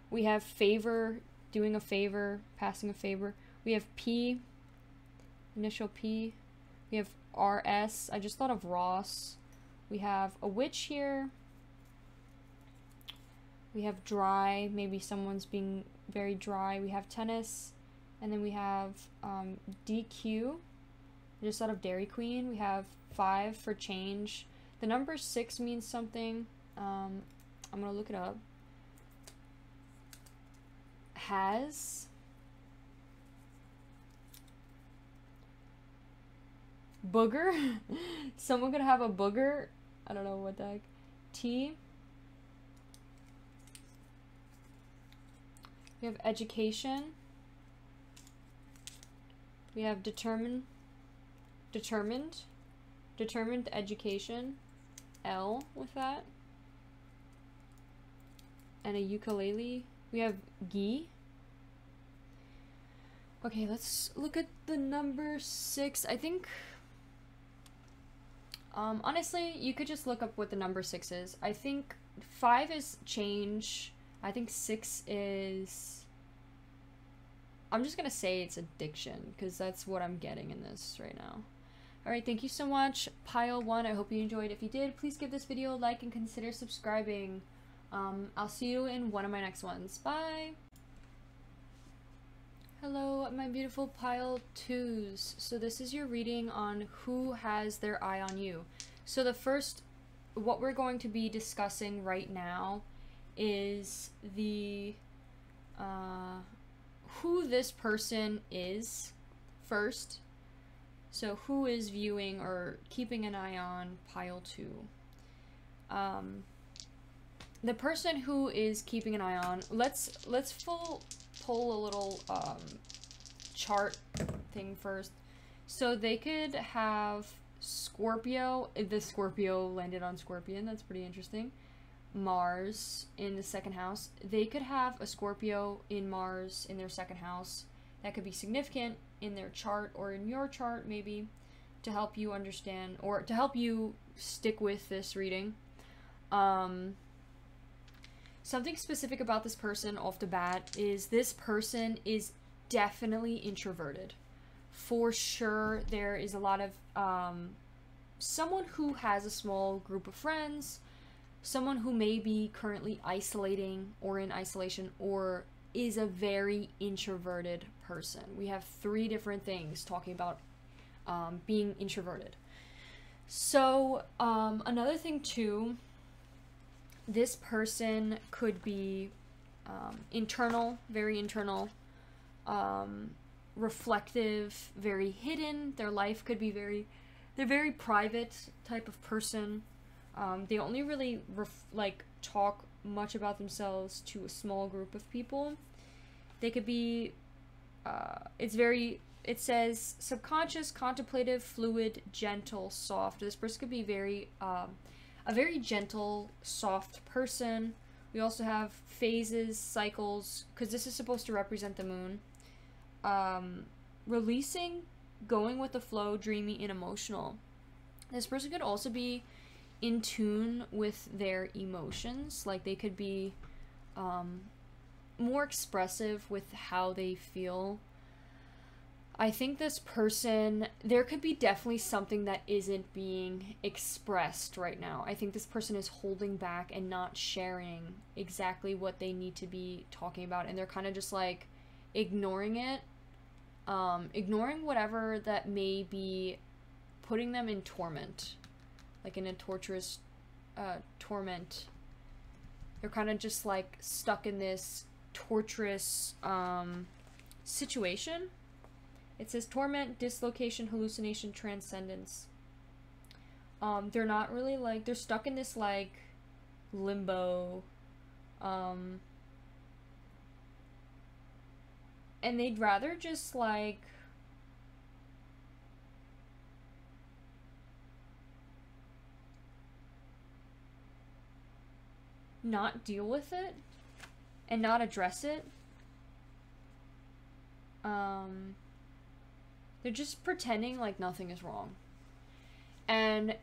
We have favor, doing a favor, passing a favor. We have P, initial P. We have RS. I just thought of Ross. We have a witch here. We have dry. Maybe someone's being very dry. We have tennis. And then we have DQ. I just thought of Dairy Queen. We have 5 for change. The number 6 means something. I'm gonna look it up. Has. Booger. Someone could have a booger. I don't know what the heck. T. We have education. We have determined education. L with that. And a ukulele. We have gi. Okay, let's look at the number 6. I think honestly, you could just look up what the number 6 is. I think 5 is change. I think 6 is, I'm just gonna say it's addiction, because that's what I'm getting in this right now. Alright, thank you so much, Pile 1. I hope you enjoyed. If you did, please give this video a like and consider subscribing. I'll see you in one of my next ones. Bye! Hello, my beautiful Pile 2s. So this is your reading on who has their eye on you. So the first, what we're going to be discussing right now is the, who this person is first. So who is viewing or keeping an eye on Pile 2? The person who is keeping an eye on, let's pull a little chart thing first. So they could have Scorpio. The Scorpio landed on Scorpion. That's pretty interesting. Mars in the 2nd house. They could have a Scorpio in Mars in their 2nd house. That could be significant in their chart or in your chart, maybe, to help you understand or to help you stick with this reading. Something specific about this person off the bat is this person is definitely introverted. For sure, there is a lot of someone who has a small group of friends, someone who may be currently isolating or in isolation, or is a very introverted person. We have 3 different things talking about being introverted. So another thing too, this person could be internal, very internal, reflective, very hidden. Their life could be they're very private type of person. They only really talk much about themselves to a small group of people. They could be, it says subconscious, contemplative, fluid, gentle, soft. This person could be a very gentle, soft person. We also have phases, cycles, because this is supposed to represent the moon. Releasing going with the flow, dreamy, and emotional. This person could also be in tune with their emotions. Like they could be more expressive with how they feel. I think this person, there could be definitely something that isn't being expressed right now. I think this person is holding back and not sharing exactly what they need to be talking about, and they're kind of just like ignoring it, ignoring whatever that may be putting them in torment, like in a torturous torment. They're kind of just like stuck in this torturous situation. It says torment, dislocation, hallucination, transcendence. They're not really like, they're stuck in this like limbo. And they'd rather just like not deal with it and not address it. They're just pretending like nothing is wrong. And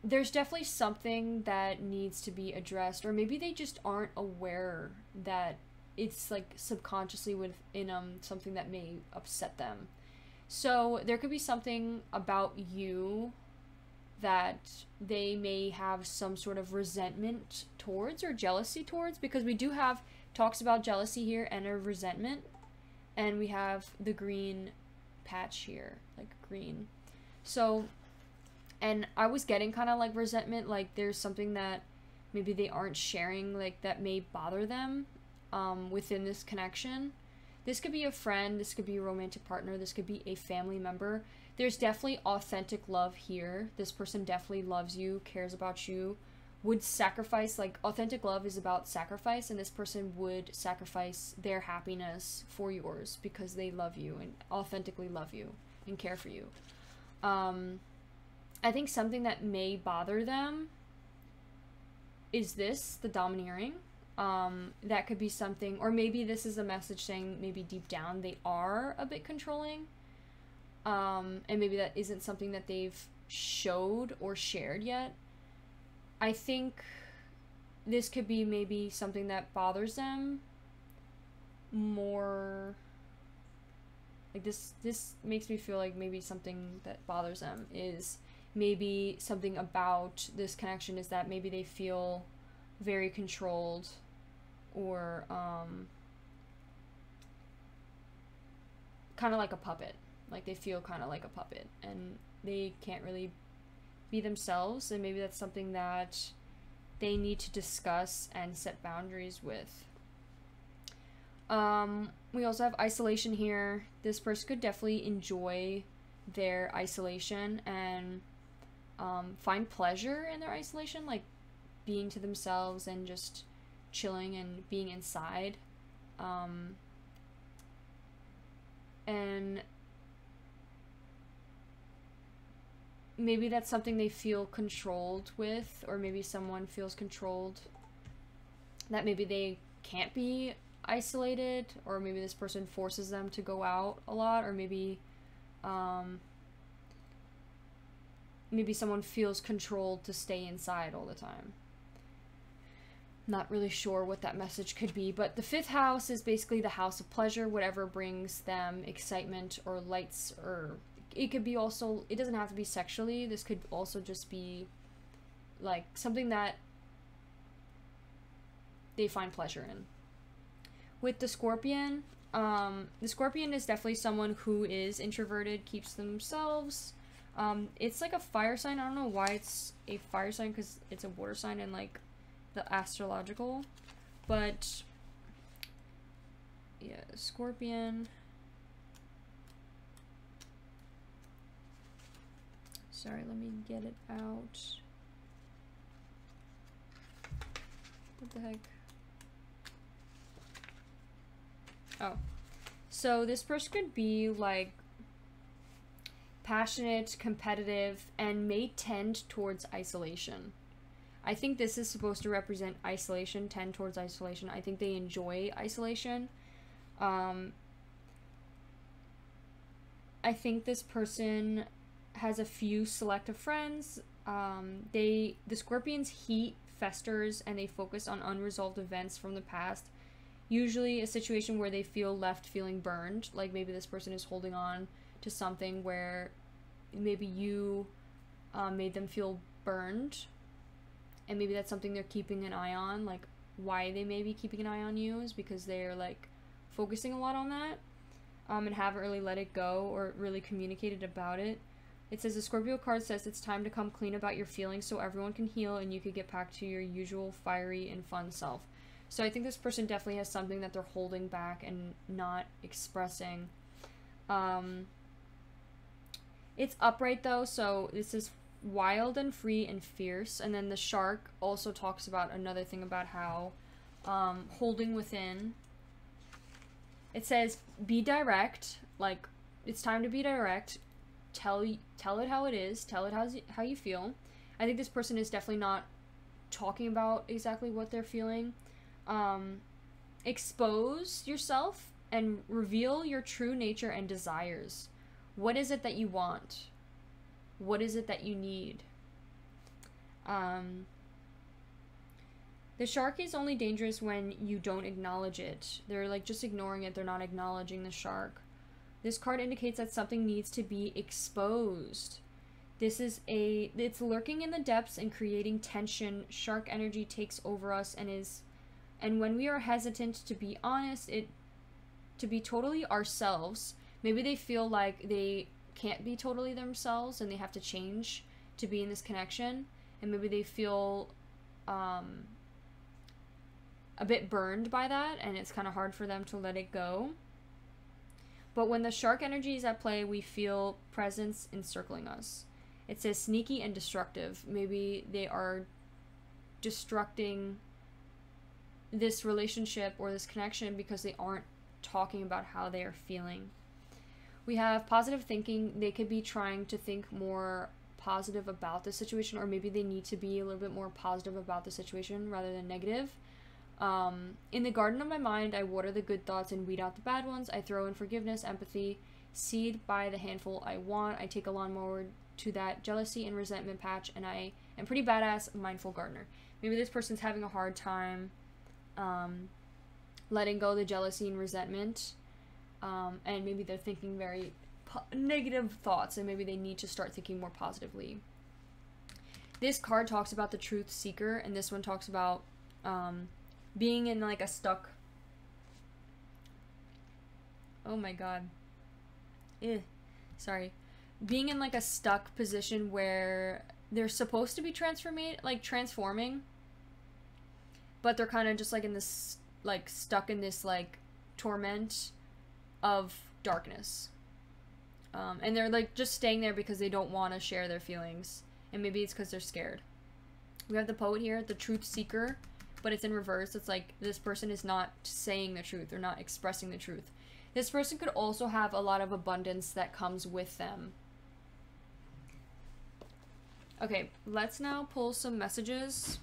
there's definitely something that needs to be addressed, or maybe they just aren't aware that it's like subconsciously within something that may upset them. So there could be something about you that they may have some sort of resentment towards or jealousy towards, because we do have talks about jealousy here and a resentment, and we have the green patch here, like green. So, and I was getting kind of like resentment, like there's something that maybe they aren't sharing, like that may bother them within this connection. This could be a friend, this could be a romantic partner, this could be a family member. There's definitely authentic love here. This person definitely loves you, cares about you, would sacrifice, like authentic love is about sacrifice, and this person would sacrifice their happiness for yours because they love you and authentically love you and care for you. I think something that may bother them is this, the domineering. That could be something, or maybe this is a message saying maybe deep down they are a bit controlling. And maybe that isn't something that they've showed or shared yet. I think this could be maybe something that bothers them more. Like this makes me feel like maybe something that bothers them is maybe something about this connection is that maybe they feel very controlled, or kind of like a puppet. Like they feel kind of like a puppet and they can't really be themselves, and maybe that's something that they need to discuss and set boundaries with. We also have isolation here. This person could definitely enjoy their isolation and find pleasure in their isolation, like being to themselves and just chilling and being inside. And maybe that's something they feel controlled with, or maybe someone feels controlled, that maybe they can't be isolated, or maybe this person forces them to go out a lot, or maybe maybe someone feels controlled to stay inside all the time. Not really sure what that message could be, but the 5th house is basically the house of pleasure, whatever brings them excitement or lights, or it could be also, it doesn't have to be sexually, this could also just be like something that they find pleasure in. With the Scorpion is definitely someone who is introverted, keeps to themselves. It's like a fire sign. I don't know why it's a fire sign, because it's a water sign in like the astrological, but yeah, Scorpion. Sorry, let me get it out. What the heck? Oh, so this person could be like passionate, competitive, and may tend towards isolation. I think this is supposed to represent isolation, tend towards isolation. I think they enjoy isolation. I think this person has a few selective friends. The Scorpion's heat festers and they focus on unresolved events from the past. Usually a situation where they feel left feeling burned. Like maybe this person is holding on to something where maybe you made them feel burned. And maybe that's something they're keeping an eye on. Like why they may be keeping an eye on you is because they're like focusing a lot on that. And haven't really let it go or really communicated about it. It says the Scorpio card says it's time to come clean about your feelings so everyone can heal and you can get back to your usual fiery and fun self. So I think this person definitely has something that they're holding back and not expressing. It's upright though, so this is wild and free and fierce. And then the shark also talks about another thing about how holding within. It says be direct, like it's time to be direct. Tell it how it is. Tell it how you feel. I think this person is definitely not talking about exactly what they're feeling. Expose yourself and reveal your true nature and desires. What is it that you want? What is it that you need? The shark is only dangerous when you don't acknowledge it. They're like just ignoring it. They're not acknowledging the shark. This card indicates that something needs to be exposed. It's lurking in the depths and creating tension. Shark energy takes over us and when we are hesitant to be honest, to be totally ourselves, maybe they feel like they can't be totally themselves and they have to change to be in this connection, and maybe they feel a bit burned by that and it's kind of hard for them to let it go. But when the shark energy is at play, we feel presence encircling us. It says sneaky and destructive. Maybe they are destructing this relationship or this connection because they aren't talking about how they are feeling. We have positive thinking. They could be trying to think more positive about the situation, or maybe they need to be a little bit more positive about the situation rather than negative. In the garden of my mind, I water the good thoughts and weed out the bad ones. I throw in forgiveness, empathy, seed by the handful I want. I take a lawnmower to that jealousy and resentment patch, and I am pretty badass, mindful gardener. Maybe this person's having a hard time letting go of the jealousy and resentment, and maybe they're thinking very negative thoughts, and maybe they need to start thinking more positively. This card talks about the truth seeker, and this one talks about being in like a stuck, oh my god, sorry, being in like a stuck position where they're supposed to be transforming, but they're kind of just like in this, like stuck in this like torment of darkness, and they're like just staying there because they don't want to share their feelings, and maybe it's because they're scared. We have the poet here, the truth seeker, but it's in reverse. It's like this person is not saying the truth or not expressing the truth. This person could also have a lot of abundance that comes with them. Okay, let's now pull some messages.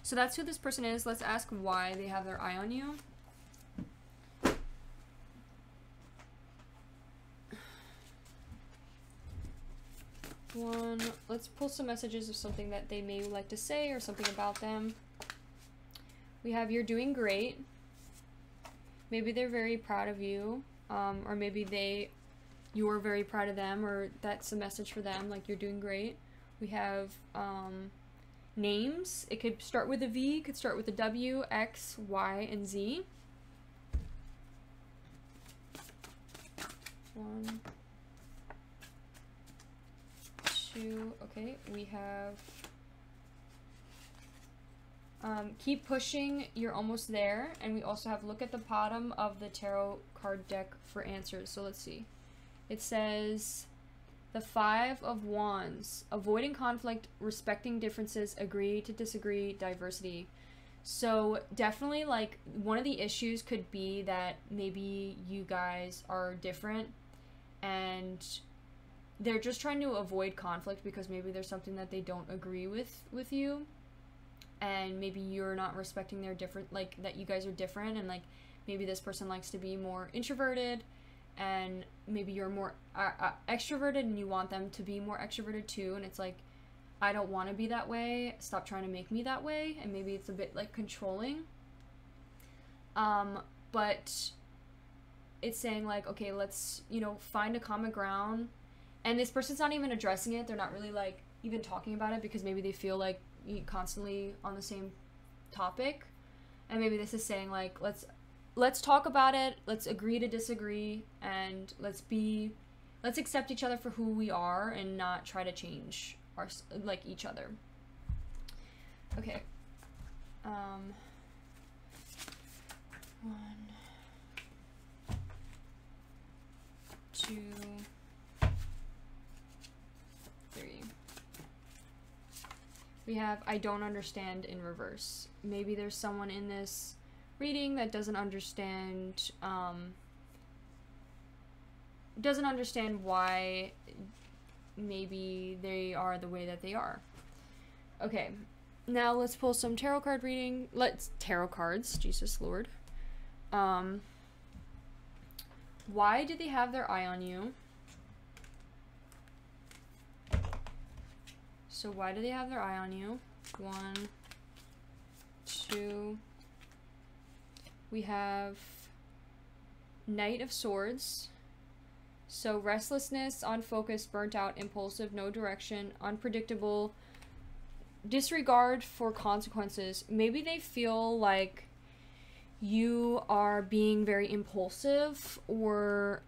So that's who this person is. Let's ask why they have their eye on you. Let's pull some messages of something that they may like to say or something about them. We have you're doing great. Maybe they're very proud of you, or maybe you're very proud of them, or that's a message for them, like you're doing great. We have names. It could start with a V, could start with a W, X, Y, and Z. 1, 2, okay, we have keep pushing, you're almost there, and we also have look at the bottom of the tarot card deck for answers. So let's see. It says the 5 of Wands, avoiding conflict, respecting differences, agree to disagree, diversity. So definitely, like, one of the issues could be that maybe you guys are different and they're just trying to avoid conflict because maybe there's something that they don't agree with you, and maybe you're not respecting their different, like, that you guys are different, and like maybe this person likes to be more introverted and maybe you're more extroverted and you want them to be more extroverted too, and it's like, I don't want to be that way, stop trying to make me that way, and maybe it's a bit like controlling. But it's saying like, okay, let's, you know, find a common ground. And this person's not even addressing it. They're not really like even talking about it because maybe they feel like you're constantly on the same topic. And maybe this is saying like, let's talk about it. Let's agree to disagree, and let's accept each other for who we are and not try to change our, like, each other. Okay. 1, 2, 3. We have I don't understand in reverse. Maybe there's someone in this reading that doesn't understand why maybe they are the way that they are. Okay, now let's pull some tarot card reading. Tarot cards, Jesus Lord. Why do they have their eye on you? So why do they have their eye on you? 1, 2. We have Knight of Swords. So restlessness, unfocused, burnt out, impulsive, no direction, unpredictable, disregard for consequences. Maybe they feel like you are being very impulsive or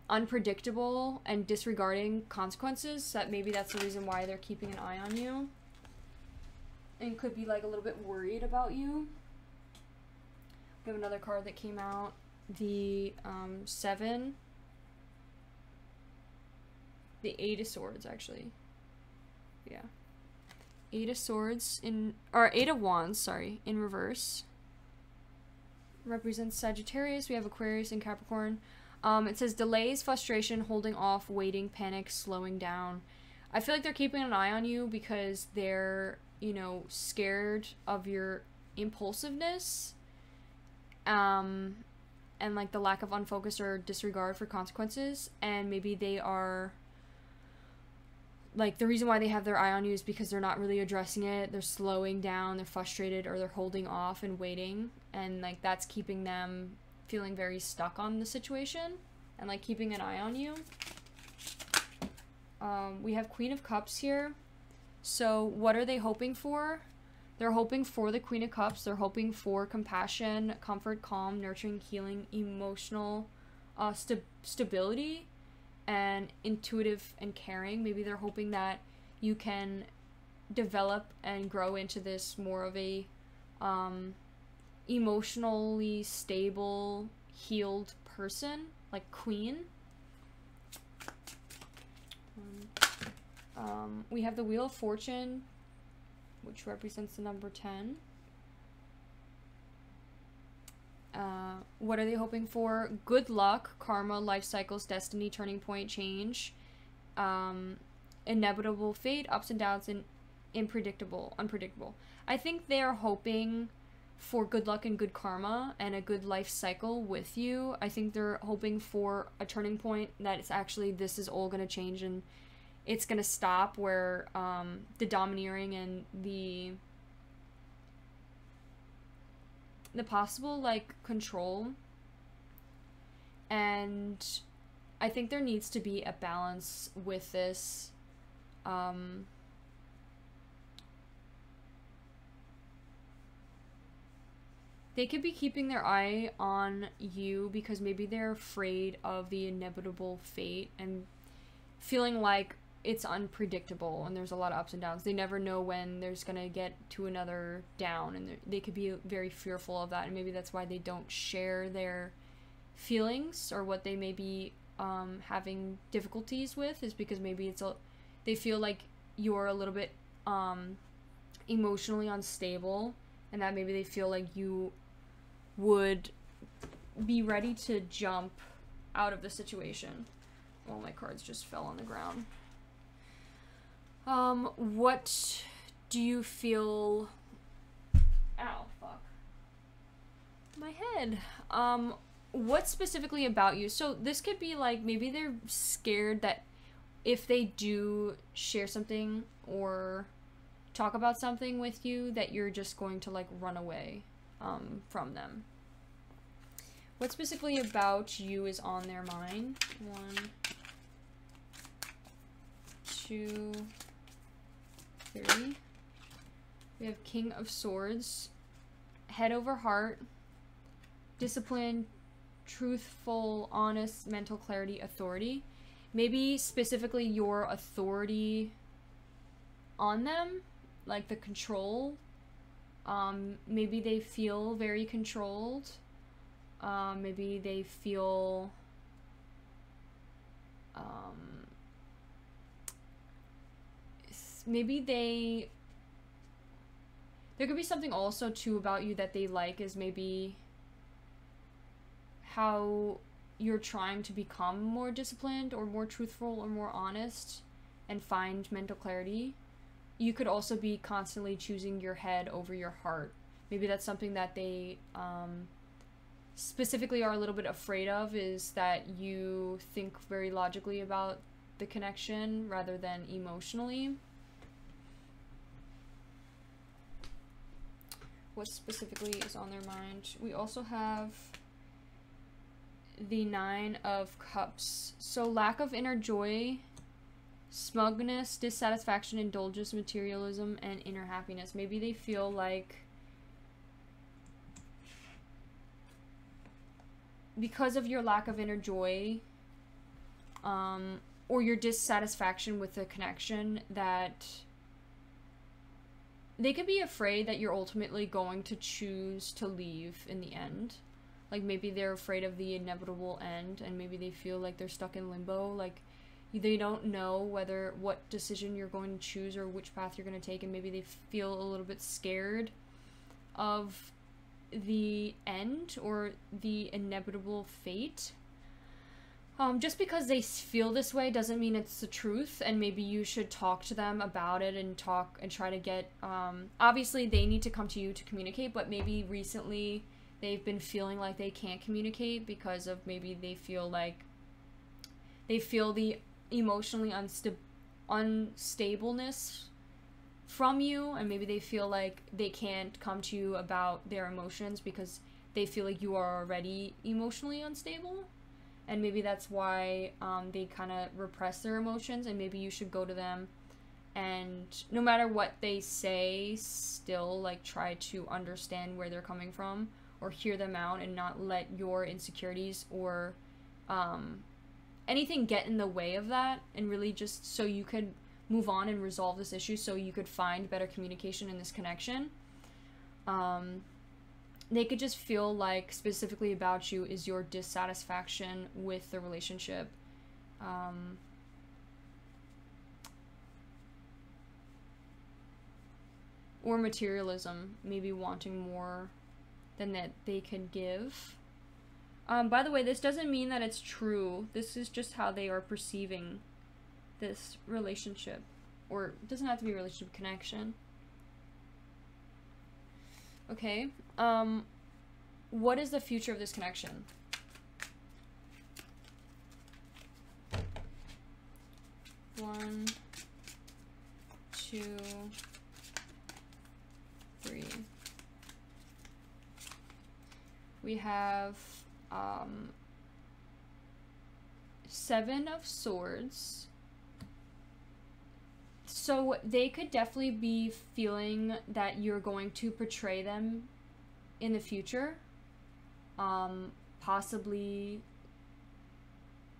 unpredictable and disregarding consequences, that maybe that's the reason why they're keeping an eye on you and could be like a little bit worried about you. We have another card that came out, the 7, the 8 of Swords, actually. Yeah, 8 of Swords or 8 of Wands, sorry, in reverse. Represents Sagittarius. We have Aquarius and Capricorn. It says delays, frustration, holding off, waiting, panic, slowing down. I feel like they're keeping an eye on you because they're, you know, scared of your impulsiveness, and like the lack of unfocus or disregard for consequences. And maybe they are like, the reason why they have their eye on you is because they're not really addressing it. They're slowing down, they're frustrated, or they're holding off and waiting. And like, that's keeping them feeling very stuck on the situation and like keeping an eye on you. We have Queen of Cups here. So what are they hoping for? They're hoping for the Queen of Cups. They're hoping for compassion, comfort, calm, nurturing, healing, emotional stability, and intuitive and caring. Maybe they're hoping that you can develop and grow into this more of a emotionally stable, healed person, like Queen. We have the Wheel of Fortune, which represents the number 10. What are they hoping for? Good luck, karma, life cycles, destiny, turning point, change, inevitable fate, ups and downs, and unpredictable. I think they are hoping for good luck and good karma and a good life cycle with you. I think they're hoping for a turning point, that it's actually, this is all going to change and it's going to stop, where the domineering and the possible like control. And I think there needs to be a balance with this. They could be keeping their eye on you because maybe they're afraid of the inevitable fate and feeling like it's unpredictable and there's a lot of ups and downs. They never know when there's gonna get to another down, and they could be very fearful of that, and maybe that's why they don't share their feelings or what they may be having difficulties with, is because maybe they feel like you're a little bit emotionally unstable, and that maybe they feel like you would be ready to jump out of the situation. All my cards just fell on the ground. What do you feel... Ow, fuck. My head. what specifically about you? So this could be like, maybe they're scared that if they do share something or talk about something with you, that you're just going to like run away from them. What specifically about you is on their mind? 1, 2, 3. We have King of Swords, head over heart, discipline, truthful, honest, mental clarity, authority. Maybe specifically your authority on them, like the control. Maybe they feel very controlled. Maybe they feel maybe there could be something also too about you that they like, is maybe how you're trying to become more disciplined or more truthful or more honest and find mental clarity. You could also be constantly choosing your head over your heart. Maybe that's something that they specifically are a little bit afraid of, is that you think very logically about the connection rather than emotionally. What specifically is on their mind? We also have the 9 of Cups. So lack of inner joy, smugness, dissatisfaction, indulgence, materialism, and inner happiness. Maybe they feel like because of your lack of inner joy, or your dissatisfaction with the connection, that they could be afraid that you're ultimately going to choose to leave in the end. Like maybe they're afraid of the inevitable end, and maybe they feel like they're stuck in limbo, like they don't know what decision you're going to choose or which path you're going to take, and maybe they feel a little bit scared of the end or the inevitable fate. Just because they feel this way doesn't mean it's the truth, and maybe you should talk to them about it and try to get, obviously they need to come to you to communicate, but maybe recently they've been feeling like they can't communicate because of maybe they feel the emotionally unstableness from you, and maybe they feel like they can't come to you about their emotions because they feel like you are already emotionally unstable. And maybe that's why they kind of repress their emotions, and maybe you should go to them and no matter what they say, still like try to understand where they're coming from or hear them out, and not let your insecurities or anything get in the way of that, and really just so you could move on and resolve this issue, so you could find better communication in this connection. They could just feel like specifically about you is your dissatisfaction with the relationship. Or materialism, maybe wanting more than that they can give. By the way, this doesn't mean that it's true. This is just how they are perceiving this relationship. Or it doesn't have to be a relationship, connection. Okay. What is the future of this connection? One, 2, 3. We have 7 of Swords. So they could definitely be feeling that you're going to betray them in the future. Possibly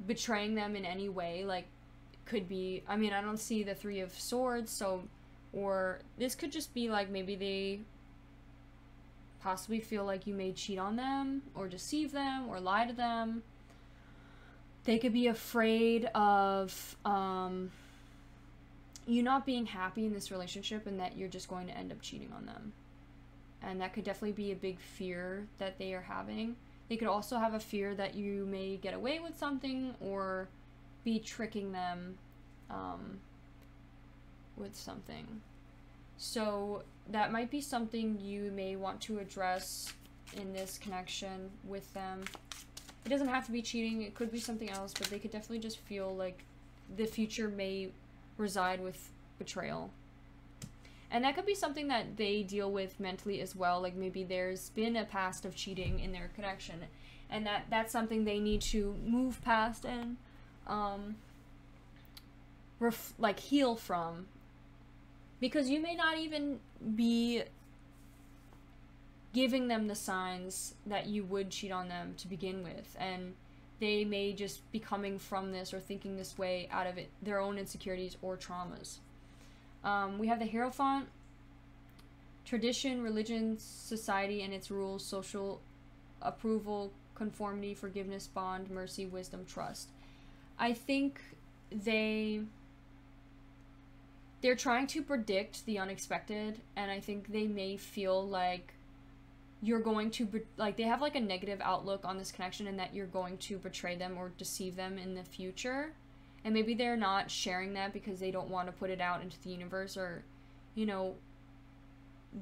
betraying them in any way, like could be, I mean, I don't see the 3 of Swords, so, or this could just be like maybe they possibly feel like you may cheat on them or deceive them or lie to them. They could be afraid of you not being happy in this relationship, and that you're just going to end up cheating on them. And that could definitely be a big fear that they are having. They could also have a fear that you may get away with something or be tricking them with something. So that might be something you may want to address in this connection with them. It doesn't have to be cheating, it could be something else, but they could definitely just feel like the future may reside with betrayal. And that could be something that they deal with mentally as well. Like maybe there's been a past of cheating in their connection, and that's something they need to move past and like heal from. Because you may not even be giving them the signs that you would cheat on them to begin with, and they may just be coming from this or thinking this way out of their own insecurities or traumas. We have the Hierophant, tradition, religion, society and its rules, social approval, conformity, forgiveness, bond, mercy, wisdom, trust. I think they're trying to predict the unexpected, and I think they may feel like you're going to, like, they have like a negative outlook on this connection and that you're going to betray them or deceive them in the future. And maybe they're not sharing that because they don't want to put it out into the universe, or, you know,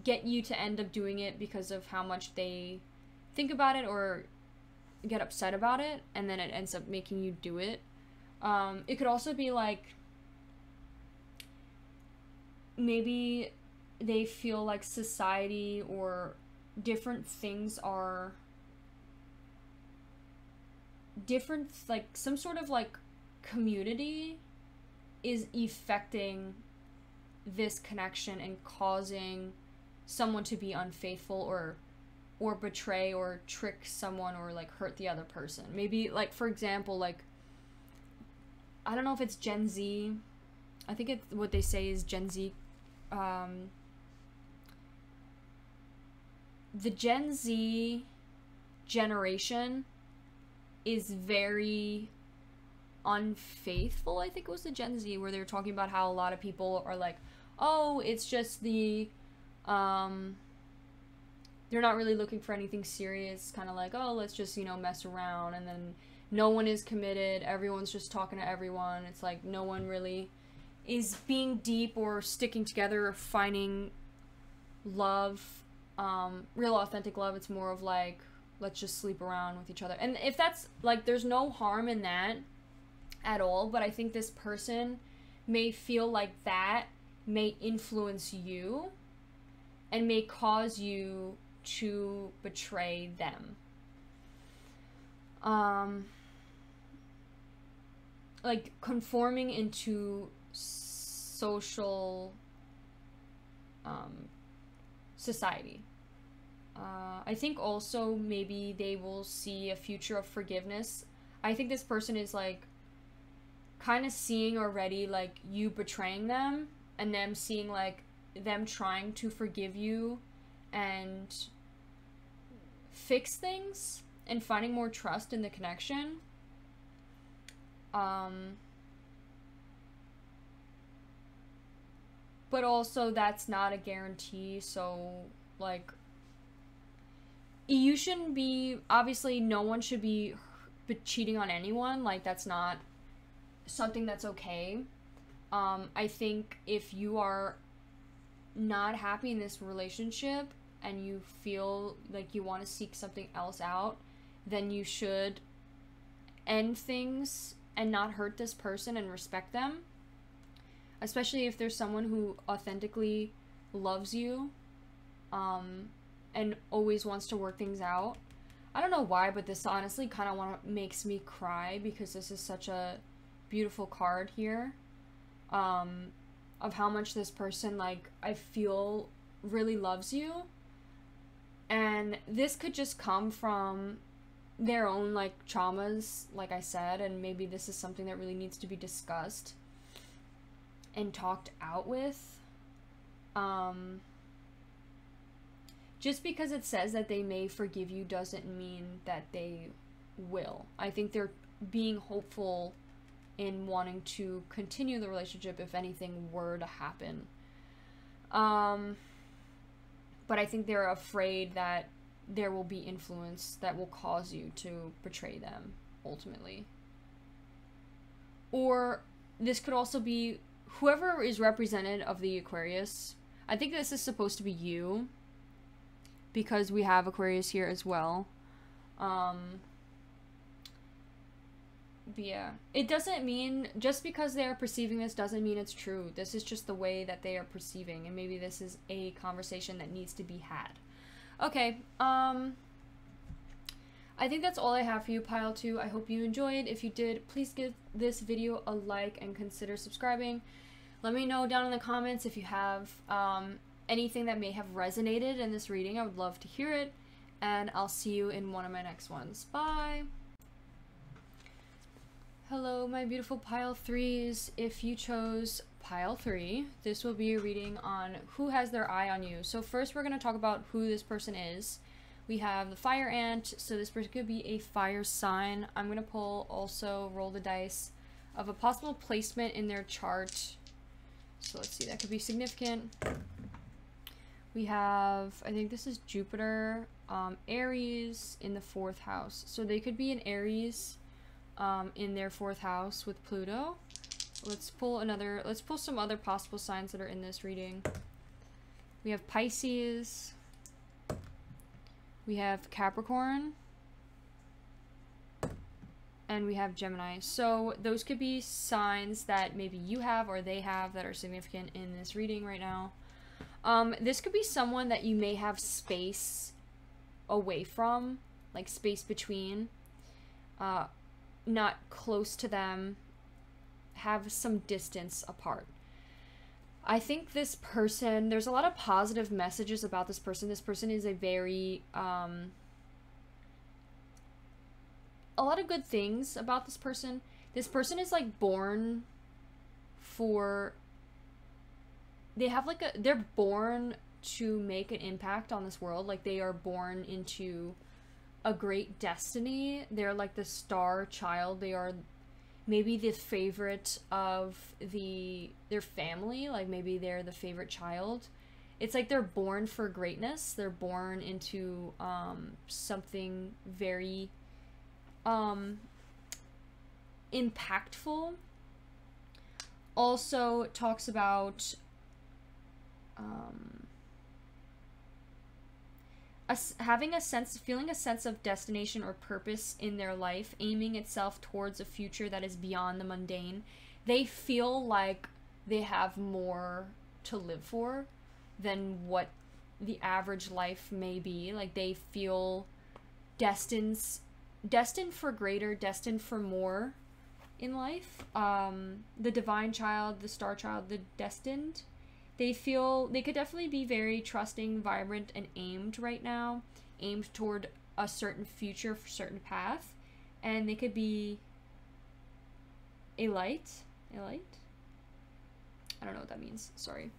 get you to end up doing it because of how much they think about it or get upset about it, and then it ends up making you do it. It could also be like, maybe they feel like society or different things are different, like some sort of like community is affecting this connection and causing someone to be unfaithful or betray or trick someone or like hurt the other person. Maybe like, for example, like, I don't know if it's Gen Z. I think it's what they say is Gen Z. The Gen Z generation is very unfaithful. I think it was the Gen Z where they were talking about how a lot of people are like, oh, it's just the, they're not really looking for anything serious, kind of like, oh, let's just, you know, mess around, and then no one is committed, everyone's just talking to everyone. It's like no one really is being deep or sticking together or finding love, real authentic love. It's more of like, let's just sleep around with each other. And if that's like, there's no harm in that at all, but I think this person may feel like that may influence you and may cause you to betray them. Like conforming into social society. I think also maybe they will see a future of forgiveness. I think this person is like kind of seeing already like you betraying them, and them seeing like them trying to forgive you and fix things and finding more trust in the connection. But also that's not a guarantee, so like you shouldn't be, obviously no one should be cheating on anyone, like that's not something that's okay. I think if you are not happy in this relationship and you feel like you want to seek something else out, then you should end things and not hurt this person and respect them. Especially if there's someone who authentically loves you, and always wants to work things out. I don't know why, but this honestly kind of makes me cry because this is such a beautiful card here, of how much this person, like, I feel really loves you. And this could just come from their own, like, traumas, like I said, and maybe this is something that really needs to be discussed and talked out with. Just because it says that they may forgive you doesn't mean that they will. I think they're being hopeful in wanting to continue the relationship if anything were to happen. But I think they're afraid that there will be influence that will cause you to betray them, ultimately. Or this could also be whoever is represented of the Aquarius. I think this is supposed to be you, because we have Aquarius here as well. But yeah, it doesn't mean, just because they are perceiving this doesn't mean it's true. This is just the way that they are perceiving, and maybe this is a conversation that needs to be had. Okay, I think that's all I have for you, Pile 2. I hope you enjoyed. If you did, please give this video a like and consider subscribing. Let me know down in the comments if you have anything that may have resonated in this reading. I would love to hear it, and I'll see you in one of my next ones. Bye! Hello, my beautiful Pile 3s. If you chose Pile 3, this will be a reading on who has their eye on you. So first we're going to talk about who this person is. We have the fire ant, so this person could be a fire sign. I'm going to roll the dice of a possible placement in their chart. So let's see, that could be significant. We have, I think this is Jupiter, Aries in the 4th house. So they could be an Aries in their 4th house with Pluto. Let's pull some other possible signs that are in this reading. We have Pisces. We have Capricorn. And we have Gemini. So those could be signs that maybe you have or they have that are significant in this reading right now. This could be someone that you may have space away from, like space between. Not close to them, have some distance apart. I think this person, there's a lot of positive messages about this person. This person is a very, a lot of good things about this person. This person is like born for, they're born to make an impact on this world. Like they are born into a great destiny. They're like the star child. They are maybe the favorite of their family. Like maybe they're the favorite child. It's like they're born for greatness. They're born into something very impactful. Also talks about feeling a sense of destination or purpose in their life, aiming itself towards a future that is beyond the mundane. They feel like they have more to live for than what the average life may be. Like they feel destined for greater, destined for more in life. The divine child, the star child, the destined. They could definitely be very trusting, vibrant, and aimed right now. Aimed toward a certain future, a certain path. And they could be a light. A light? I don't know what that means. Sorry.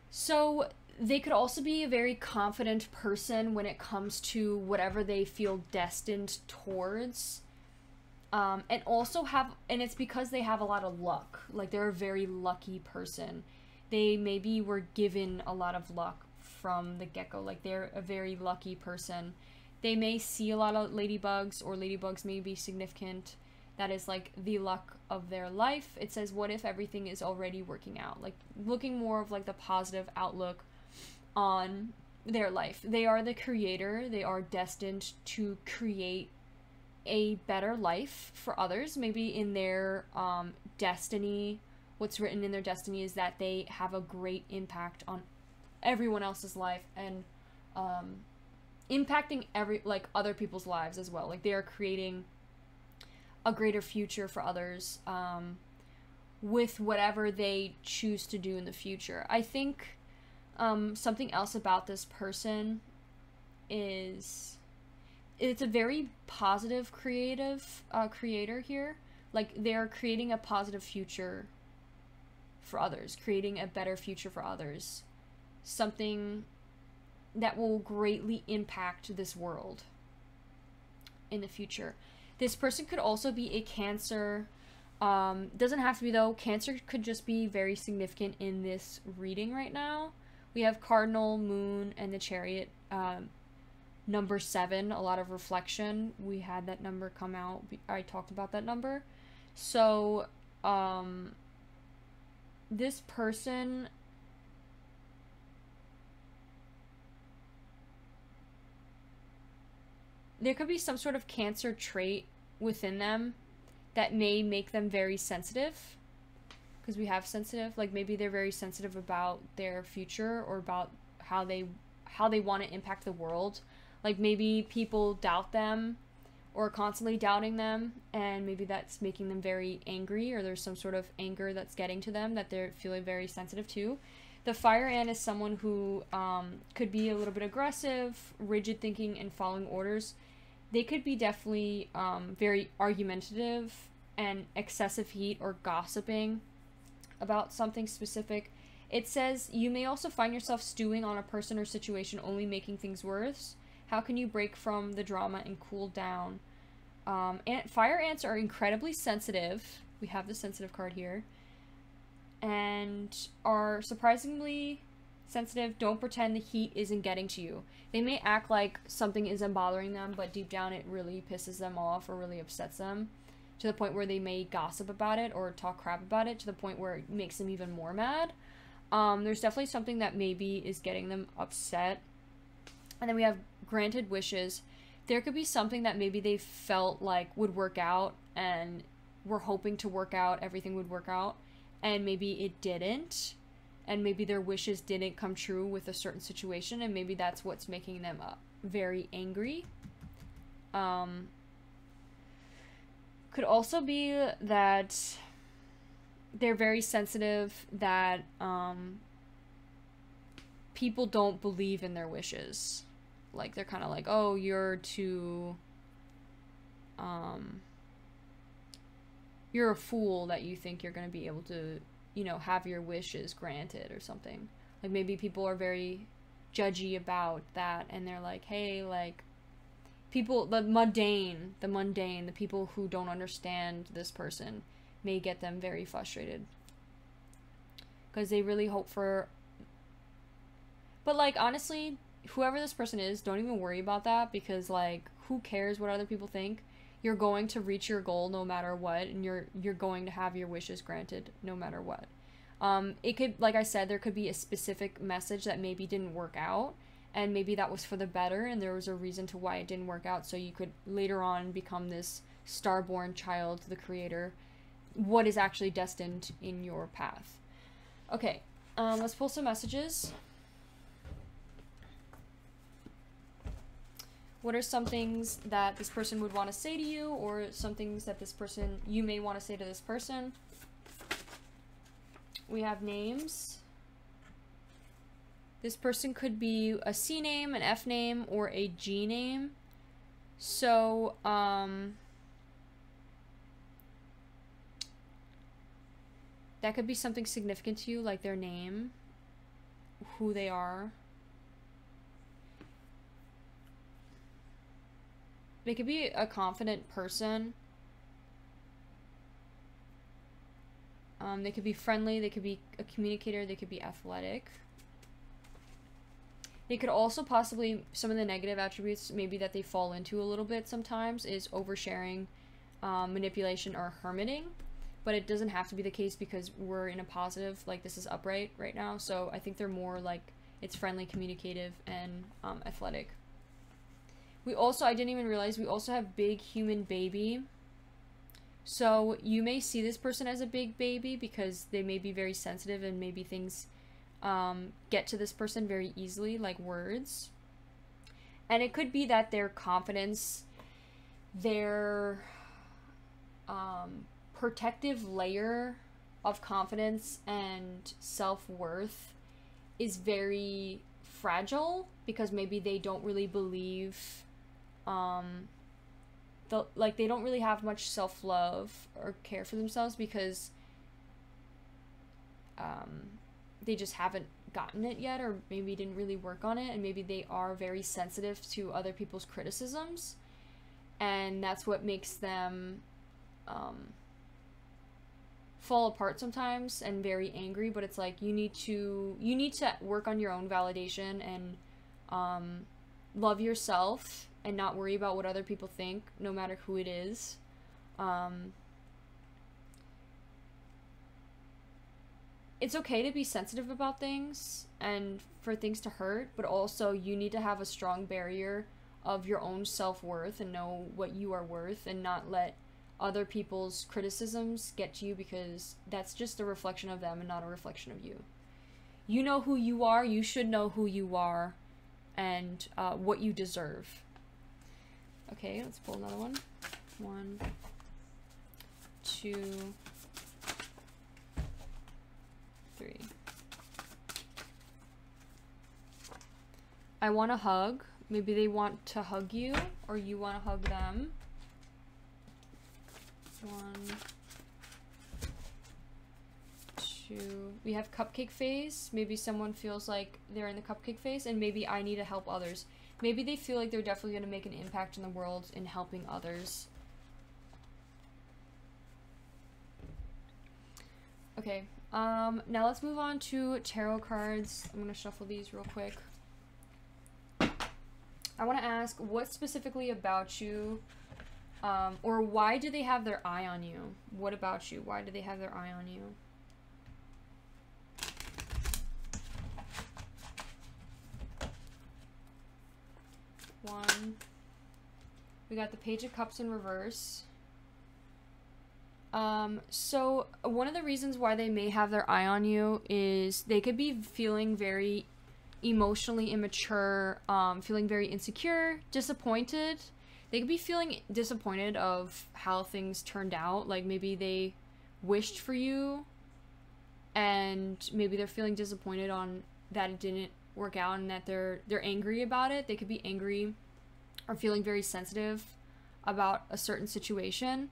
So they could also be a very confident person when it comes to whatever they feel destined towards. And also and it's because they have a lot of luck. Like they're a very lucky person. They maybe were given a lot of luck from the get-go. Like they're a very lucky person. They may see a lot of ladybugs, or ladybugs may be significant. That is like the luck of their life. It says, what if everything is already working out? Like looking more of like the positive outlook on their life. They are the creator. They are destined to create a better life for others. Maybe in their destiny, what's written in their destiny is that they have a great impact on everyone else's life, and impacting other people's lives as well. Like they are creating a greater future for others with whatever they choose to do in the future. I think something else about this person is it's a very positive creator here. Like they're creating a positive future for others, creating a better future for others, something that will greatly impact this world in the future. This person could also be a Cancer. Doesn't have to be though. Cancer could just be very significant in this reading right now. We have Cardinal, Moon, and the Chariot. Number 7, a lot of reflection. We had that number come out. I talked about that number. So, this person, there could be some sort of Cancer trait within them that may make them very sensitive, because we have sensitive, like maybe they're very sensitive about their future or about how they want to impact the world. Like maybe people doubt them or constantly doubting them, and maybe that's making them very angry, or there's some sort of anger that's getting to them that they're feeling very sensitive to. The fire ant is someone who could be a little bit aggressive, rigid thinking, and following orders. They could be definitely very argumentative and excessive heat or gossiping about something specific. It says, you may also find yourself stewing on a person or situation, only making things worse. How can you break from the drama and cool down? Fire ants are incredibly sensitive. We have the sensitive card here. And are surprisingly sensitive. Don't pretend the heat isn't getting to you. They may act like something isn't bothering them, but deep down it really pisses them off or really upsets them, to the point where they may gossip about it or talk crap about it, to the point where it makes them even more mad. There's definitely something that maybe is getting them upset. And then we have granted wishes. There could be something that maybe they felt like would work out and were hoping to work out, everything would work out, and maybe it didn't. And maybe their wishes didn't come true with a certain situation, and maybe that's what's making them very angry. Could also be that they're very sensitive, that people don't believe in their wishes. Like, they're kind of like, oh, you're too, you're a fool that you think you're going to be able to, you know, have your wishes granted or something. Like, maybe people are very judgy about that, and they're like, hey, like, people, the mundane, the people who don't understand this person may get them very frustrated. Because they really hope for, but, like, honestly, whoever this person is, don't even worry about that, because, like, who cares what other people think? You're going to reach your goal no matter what, and you're going to have your wishes granted no matter what. It could, like I said, there could be a specific message that maybe didn't work out, and maybe that was for the better, and there was a reason to why it didn't work out, so you could later on become this starborn child to the creator, what is actually destined in your path. Okay, let's pull some messages. What are some things that this person would want to say to you, or some things that this person, you may want to say to this person? We have names. This person could be a C name, an F name, or a G name. So, that could be something significant to you, like their name, who they are. They could be a confident person. They could be friendly, they could be a communicator, they could be athletic. They could also possibly, some of the negative attributes maybe that they fall into a little bit sometimes is oversharing, manipulation, or hermiting. But it doesn't have to be the case, because we're in a positive, like, this is upright right now. So I think they're more like, it's friendly, communicative, and athletic. We also, I didn't even realize, we also have big human baby. So you may see this person as a big baby because they may be very sensitive, and maybe things get to this person very easily, like words. And it could be that their confidence, their protective layer of confidence and self-worth is very fragile, because maybe they don't really believe, they don't really have much self-love or care for themselves, because they just haven't gotten it yet, or maybe didn't really work on it, and maybe they are very sensitive to other people's criticisms, and that's what makes them fall apart sometimes and very angry. But it's like, you need to work on your own validation and love yourself and not worry about what other people think, no matter who it is. It's okay to be sensitive about things and for things to hurt, but also you need to have a strong barrier of your own self-worth and know what you are worth, and not let other people's criticisms get to you, because that's just a reflection of them and not a reflection of you. You know who you are. You should know who you are and what you deserve. Okay, let's pull another one. 1, 2, 3. I want a hug. Maybe they want to hug you, or you want to hug them. 1, 2. We have cupcake phase. Maybe someone feels like they're in the cupcake phase, and maybe I need to help others. Maybe they feel like they're definitely going to make an impact in the world in helping others. Okay, now let's move on to tarot cards. I'm going to shuffle these real quick. I want to ask, what specifically about you, or why do they have their eye on you? What about you? Why do they have their eye on you? One. We got the Page of Cups in reverse. So one of the reasons why they may have their eye on you is they could be feeling very emotionally immature, feeling very insecure, disappointed. They could be feeling disappointed of how things turned out. Like maybe they wished for you and maybe they're feeling disappointed on that it didn't work out, and that they're angry about it. They could be angry or feeling very sensitive about a certain situation.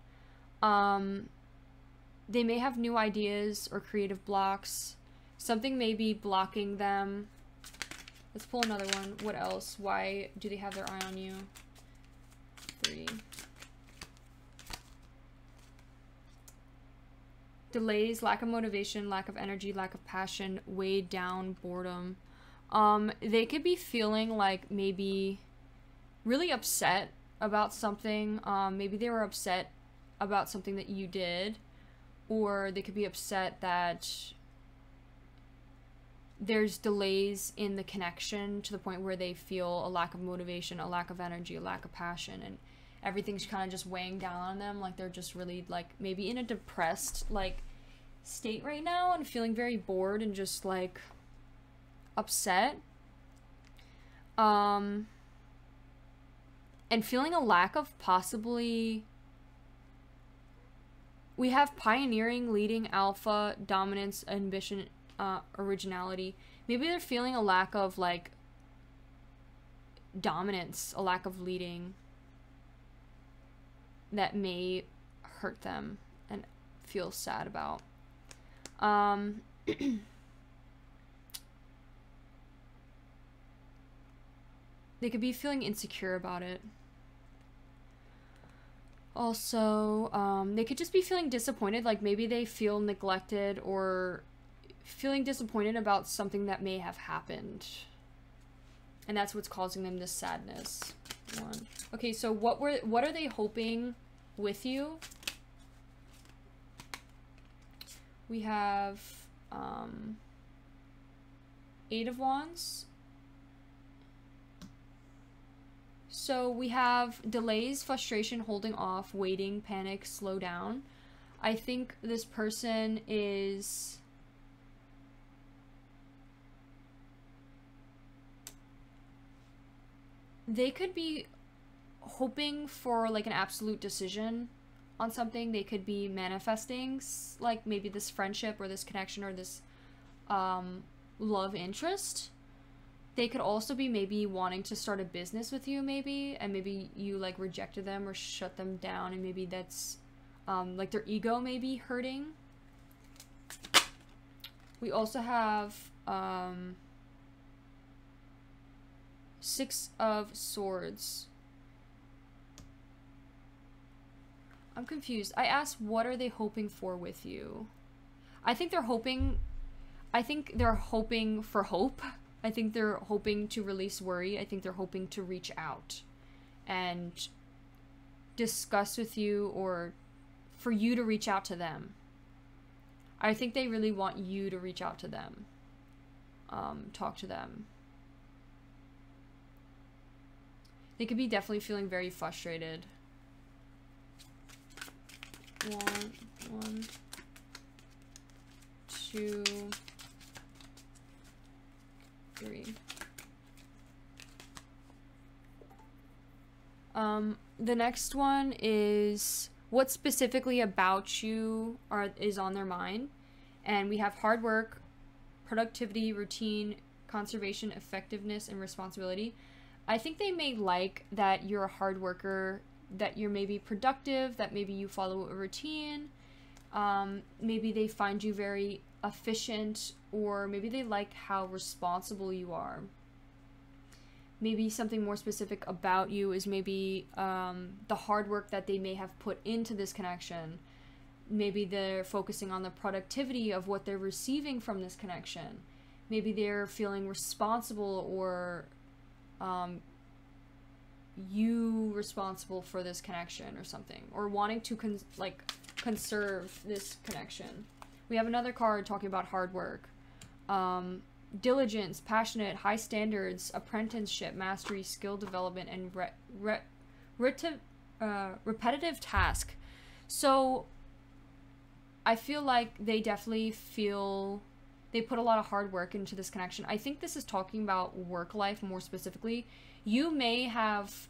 They may have new ideas or creative blocks. Something may be blocking them. Let's pull another one. What else? Why do they have their eye on you? 3. Delays, lack of motivation, lack of energy, lack of passion, weighed down, boredom. They could be feeling like maybe really upset about something. Maybe they were upset about something that you did, or they could be upset that there's delays in the connection to the point where they feel a lack of motivation, a lack of energy, a lack of passion, and everything's kind of just weighing down on them. Like they're just really like maybe in a depressed like state right now and feeling very bored and just like upset. And feeling a lack of possibly... We have pioneering, leading, alpha, dominance, ambition, originality. Maybe they're feeling a lack of like dominance, a lack of leading that may hurt them and feel sad about. They could be feeling insecure about it. Also, they could just be feeling disappointed, like maybe they feel neglected or feeling disappointed about something that may have happened. And that's what's causing them this sadness. 1. Okay, so what are they hoping with you? We have 8 of Wands. So we have delays, frustration, holding off, waiting, panic, slow down. I think this person is... They could be hoping for like an absolute decision on something. They could be manifesting like maybe this friendship or this connection or this love interest. They could also be maybe wanting to start a business with you, maybe, and maybe you like rejected them or shut them down, and maybe that's like their ego may be hurting. We also have 6 of Swords. I'm confused. I asked, what are they hoping for with you? I think they're hoping for hope. I think they're hoping to release worry. I think they're hoping to reach out and discuss with you, or for you to reach out to them. I think they really want you to reach out to them. Talk to them. They could be definitely feeling very frustrated. One, two, three. The next one is what specifically about you is on their mind. And we have hard work, productivity, routine, conservation, effectiveness, and responsibility. I think they may like that you're a hard worker, that you're maybe productive, that maybe you follow a routine. Maybe they find you very efficient, or maybe they like how responsible you are. Maybe something more specific about you is maybe the hard work that they may have put into this connection. Maybe they're focusing on the productivity of what they're receiving from this connection. Maybe they're feeling responsible, or you responsible for this connection or something, or wanting to conserve this connection. We have another card talking about hard work. Diligence, passionate, high standards, apprenticeship, mastery, skill development, and repetitive task. So I feel like they definitely feel they put a lot of hard work into this connection. I think this is talking about work life more specifically. You may have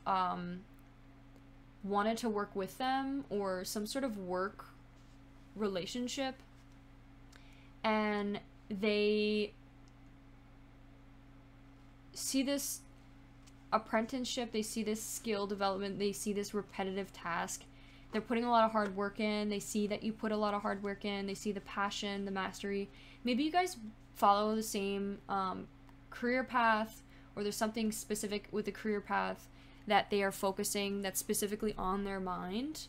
wanted to work with them, or some sort of work relationship, and they see this apprenticeship, they see this skill development, they see this repetitive task. They're putting a lot of hard work in. They see that you put a lot of hard work in. They see the passion, the mastery. Maybe you guys follow the same career path, or there's something specific with the career path that they are focusing that's specifically on their mind.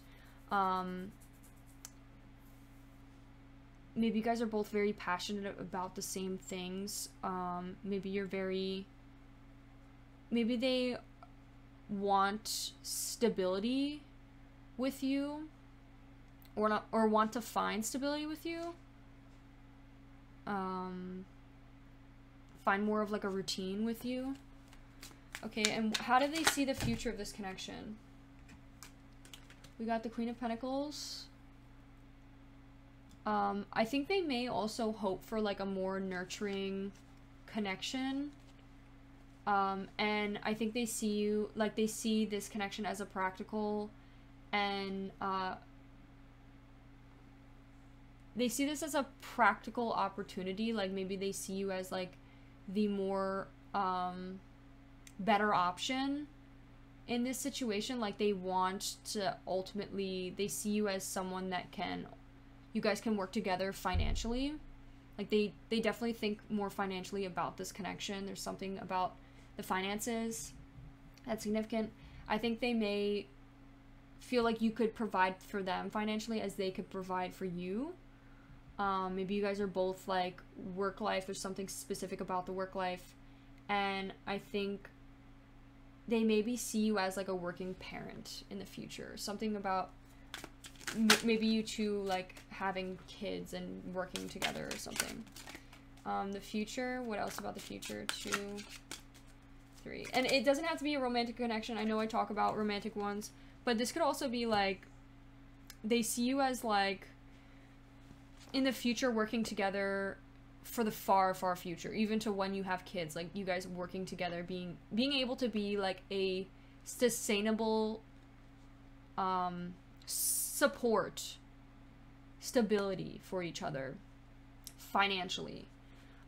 Maybe you guys are both very passionate about the same things. Maybe they want stability with you, or want to find stability with you. Find more of like a routine with you. Okay, and how do they see the future of this connection? We got the Queen of Pentacles. I think they may also hope for like a more nurturing connection. And I think they see you, like they see this connection as a practical, and they see this as a practical opportunity. Like maybe they see you as like the more better option in this situation. Like they want to ultimately, they see you as someone that you guys can work together financially. Like they definitely think more financially about this connection. There's something about the finances that's significant. I think they may feel like you could provide for them financially as they could provide for you. Maybe you guys are both like work life. There's something specific about the work life. And I think they maybe see you as like a working parent in the future. Something about maybe you two like having kids and working together or something. The future, what else about the future? 2, 3. And it doesn't have to be a romantic connection. I know I talk about romantic ones, but this could also be like they see you as like in the future working together for the far, far future, even to when you have kids. Like you guys working together, being able to be like a sustainable support, stability for each other financially.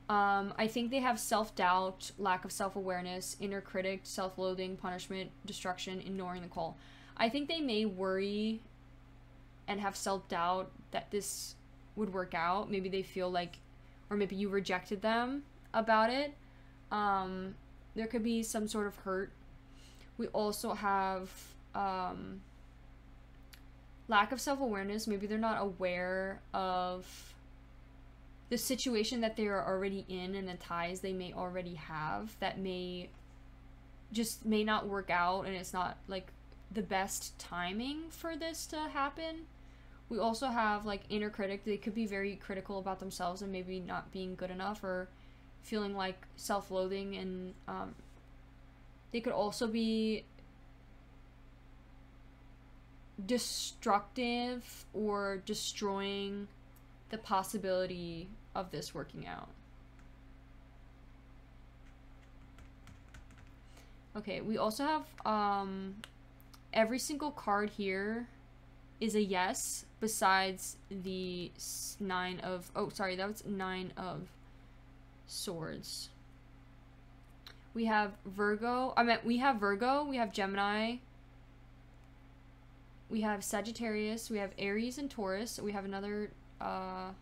I think they have self-doubt, lack of self-awareness, inner critic, self-loathing, punishment, destruction, ignoring the call. I think they may worry and have self-doubt that this would work out. Maybe they feel like, or maybe you rejected them about it. There could be some sort of hurt. We also have lack of self-awareness. Maybe they're not aware of the situation that they are already in and the ties they may already have that may not work out, and it's not like the best timing for this to happen. We also have like inner critic. They could be very critical about themselves and maybe not being good enough, or feeling like self-loathing, and they could also be destructive or destroying the possibility of this working out. Okay, we also have every single card here is a yes, besides the 9 of, oh sorry, that was 9 of swords. We have Virgo, we have Virgo, we have Gemini, we have Sagittarius, we have Aries and Taurus, we have another, oh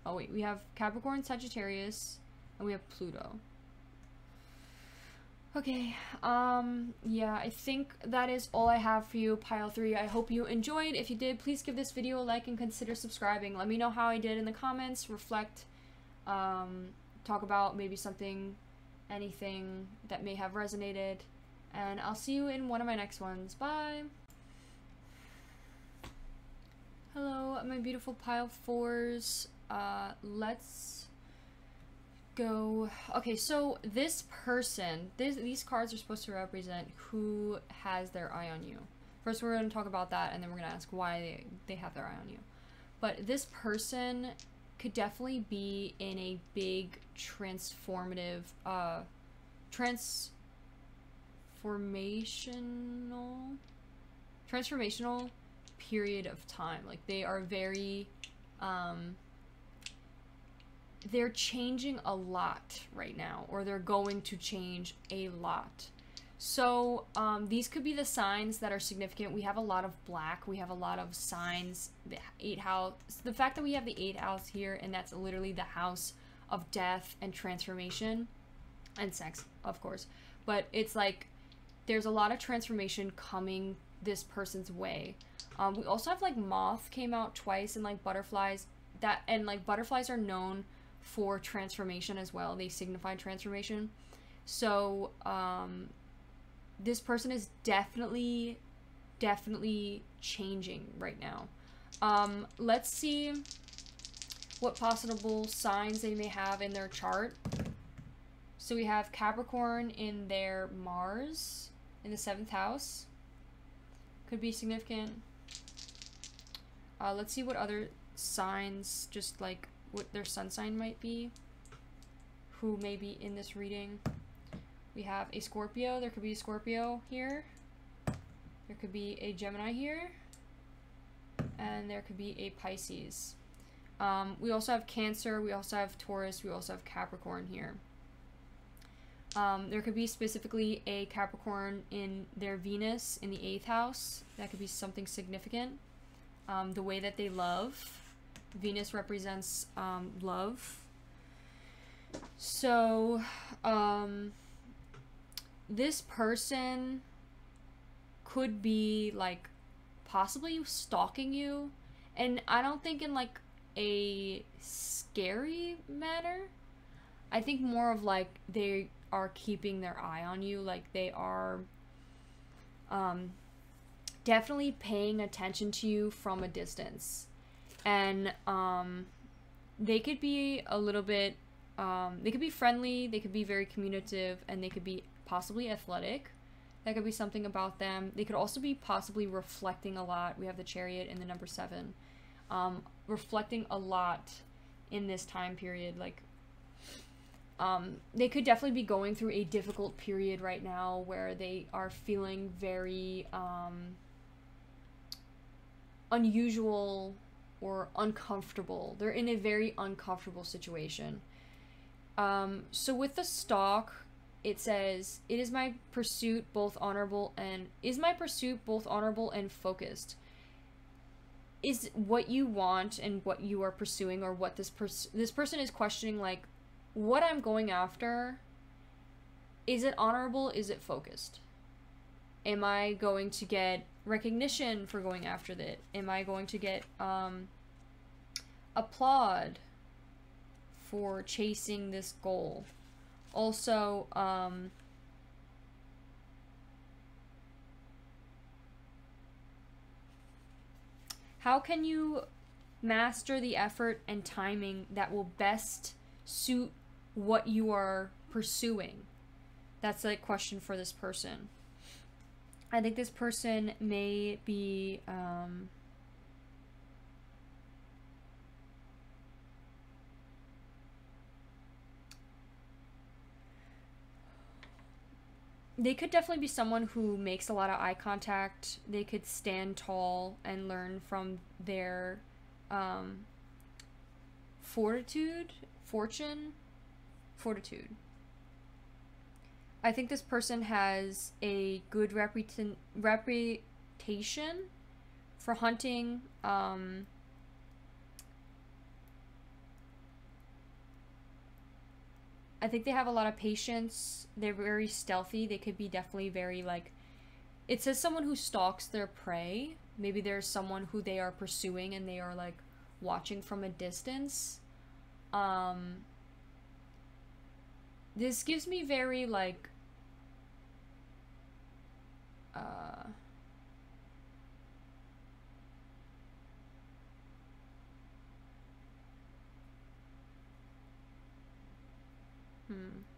wait, we have Capricorn, Sagittarius, and we have Pluto. Okay, yeah, I think that is all I have for you, pile 3. I hope you enjoyed. If you did, please give this video a like and consider subscribing. Let me know how I did in the comments, reflect, talk about maybe something, anything that may have resonated, and I'll see you in one of my next ones. Bye! Hello, my beautiful pile 4s. Let's go. Okay, so this person, these cards are supposed to represent who has their eye on you. First, we're going to talk about that, and then we're going to ask why they have their eye on you. But this person could definitely be in a big transformational period of time. Like, they are very they're changing a lot right now, or they're going to change a lot. So these could be the signs that are significant. We have a lot of black, we have a lot of signs, the 8th house, the fact that we have the 8th house here, and that's literally the house of death and transformation and sex, of course, but it's like there's a lot of transformation coming this person's way. We also have like moth came out twice, and like butterflies, that, and like butterflies are known for transformation as well. They signify transformation. So this person is definitely changing right now. Let's see what possible signs they may have in their chart. So we have Capricorn in their Mars in the 7th house. Could be significant. Let's see what other signs, just like what their sun sign might be, who may be in this reading. We have a Scorpio. There could be a Scorpio here. There could be a Gemini here. And there could be a Pisces. We also have Cancer. We also have Taurus. We also have Capricorn here. There could be specifically a Capricorn in their Venus in the 8th house. That could be something significant. The way that they love. Venus represents love. So this person could be like possibly stalking you, and I don't think in like a scary manner. I think more of like they are keeping their eye on you, like they are definitely paying attention to you from a distance. And they could be a little bit, they could be friendly, they could be very communicative, and they could be possibly athletic. That could be something about them. They could also be possibly reflecting a lot. We have the Chariot in the number 7. Reflecting a lot in this time period. Like, they could definitely be going through a difficult period right now where they are feeling very unusual or uncomfortable. They're in a very uncomfortable situation. So with the stalk, it says, "It is my pursuit both honorable and focused." Is what you want and what you are pursuing, or what this person is questioning, like, what I'm going after, is it honorable? Is it focused? Am I going to get recognition for going after that? Am I going to get applaud for chasing this goal? Also, how can you master the effort and timing that will best suit what you are pursuing? That's a question for this person. I think this person may be they could definitely be someone who makes a lot of eye contact. They could stand tall and learn from their fortitude. I think this person has a good reputation for hunting. I think they have a lot of patience. They're very stealthy. They could be definitely very, like, it says someone who stalks their prey. Maybe there's someone who they are pursuing and they are, like, watching from a distance. This gives me very, like,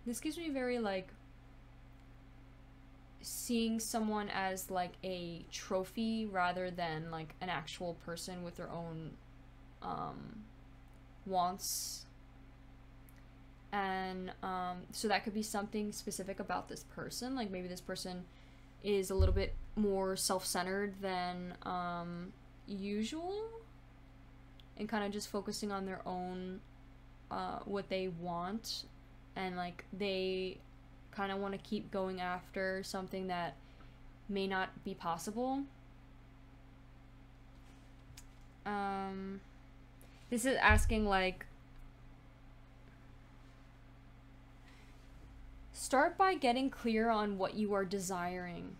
this gives me very, like, seeing someone as, like, a trophy rather than, like, an actual person with their own, wants. And, so that could be something specific about this person. Like, maybe this person is a little bit more self-centered than, usual. And kind of just focusing on their own, what they want. And, like, they kind of want to keep going after something that may not be possible. This is asking, like, start by getting clear on what you are desiring.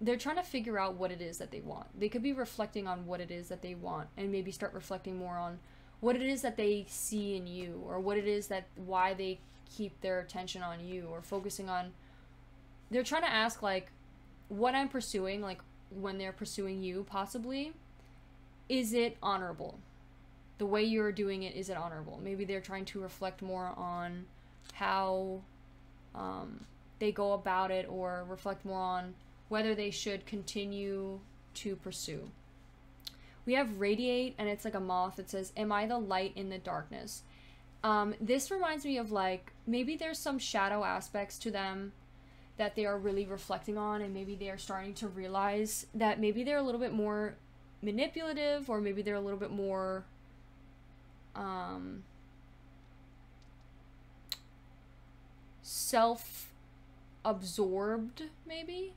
They're trying to figure out what it is that they want. They could be reflecting on what it is that they want, and maybe start reflecting more on what it is that they see in you, or what it is that why they keep their attention on you, or focusing on. They're trying to ask, like, what I'm pursuing, like, when they're pursuing you, possibly, is it honorable? The way you're doing it, is it honorable? Maybe they're trying to reflect more on how they go about it, or reflect more on whether they should continue to pursue. We have radiate, and it's like a moth. It says, am I the light in the darkness? This reminds me of, like, maybe there's some shadow aspects to them that they are really reflecting on, and maybe they are starting to realize that maybe they're a little bit more manipulative, or maybe they're a little bit more self-absorbed, maybe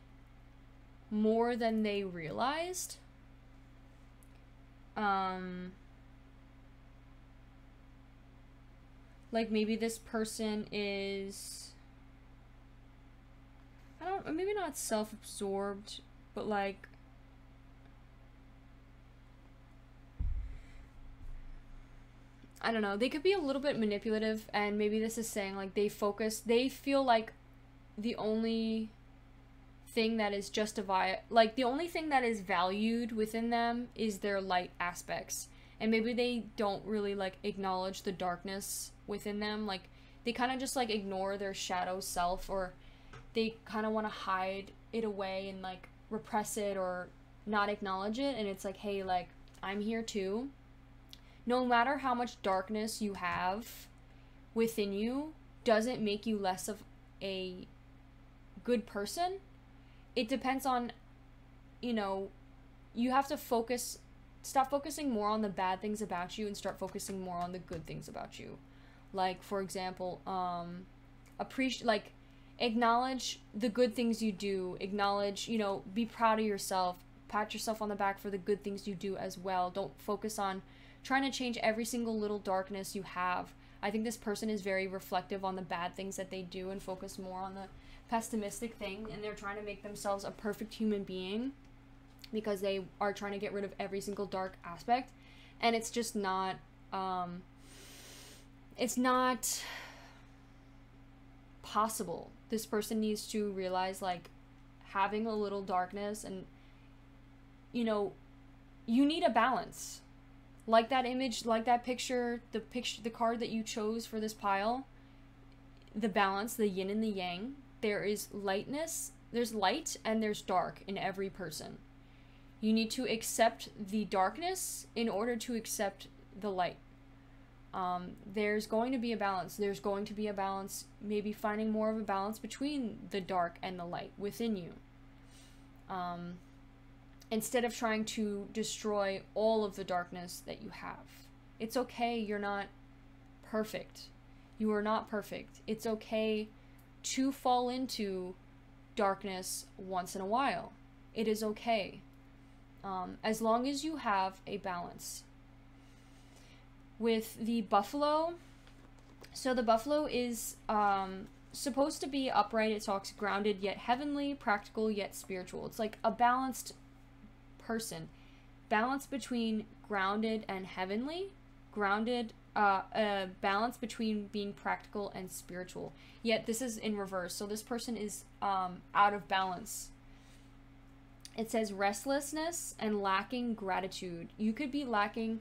more than they realized. Like, maybe this person is, maybe not self-absorbed, but, like, I don't know, they could be a little bit manipulative, and maybe this is saying, like, they feel like the only thing that is the only thing that is valued within them is their light aspects. And maybe they don't really, like, acknowledge the darkness within them. Like, they kind of just, like, ignore their shadow self, or they kind of want to hide it away and, like, repress it or not acknowledge it. And it's like, hey, like, I'm here too. No matter how much darkness you have within you, doesn't make you less of a good person. It depends on, you know, you have to stop focusing more on the bad things about you and start focusing more on the good things about you. Like, for example, acknowledge the good things you do. Acknowledge, you know, be proud of yourself. Pat yourself on the back for the good things you do as well. Don't focus on trying to change every single little darkness you have. I think this person is very reflective on the bad things that they do and focus more on the pessimistic thing, and they're trying to make themselves a perfect human being because they are trying to get rid of every single dark aspect, and it's just not it's not possible. This person needs to realize, like, having a little darkness, and, you know, you need a balance. Like that image, like that picture, the card that you chose for this pile, the balance, the yin and the yang. There is lightness there's light and there's dark in every person. You need to accept the darkness in order to accept the light. There's going to be a balance. There's going to be a balance, maybe finding more of a balance between the dark and the light within you. Instead of trying to destroy all of the darkness that you have. It's okay, you're not perfect. You are not perfect. It's okay to fall into darkness once in a while. It is okay. As long as you have a balance. With the buffalo, so the buffalo is supposed to be upright. It talks grounded yet heavenly, practical yet spiritual. It's like a balanced person. Balance between grounded and heavenly. Grounded, a balance between being practical and spiritual. Yet this is in reverse. So this person is out of balance. It says restlessness and lacking gratitude. You could be lacking...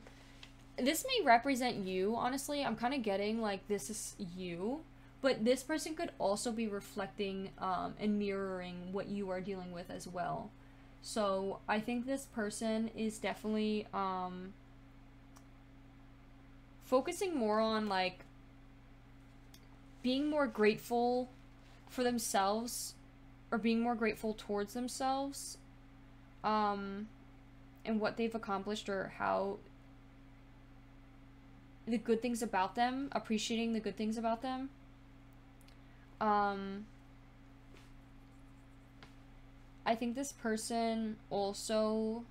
This may represent you, honestly. I'm kind of getting like this is you. But this person could also be reflecting and mirroring what you are dealing with as well. So I think this person is definitely focusing more on like being more grateful for themselves, or being more grateful towards themselves, and what they've accomplished, or how the good things about them, appreciating the good things about them. I think this person also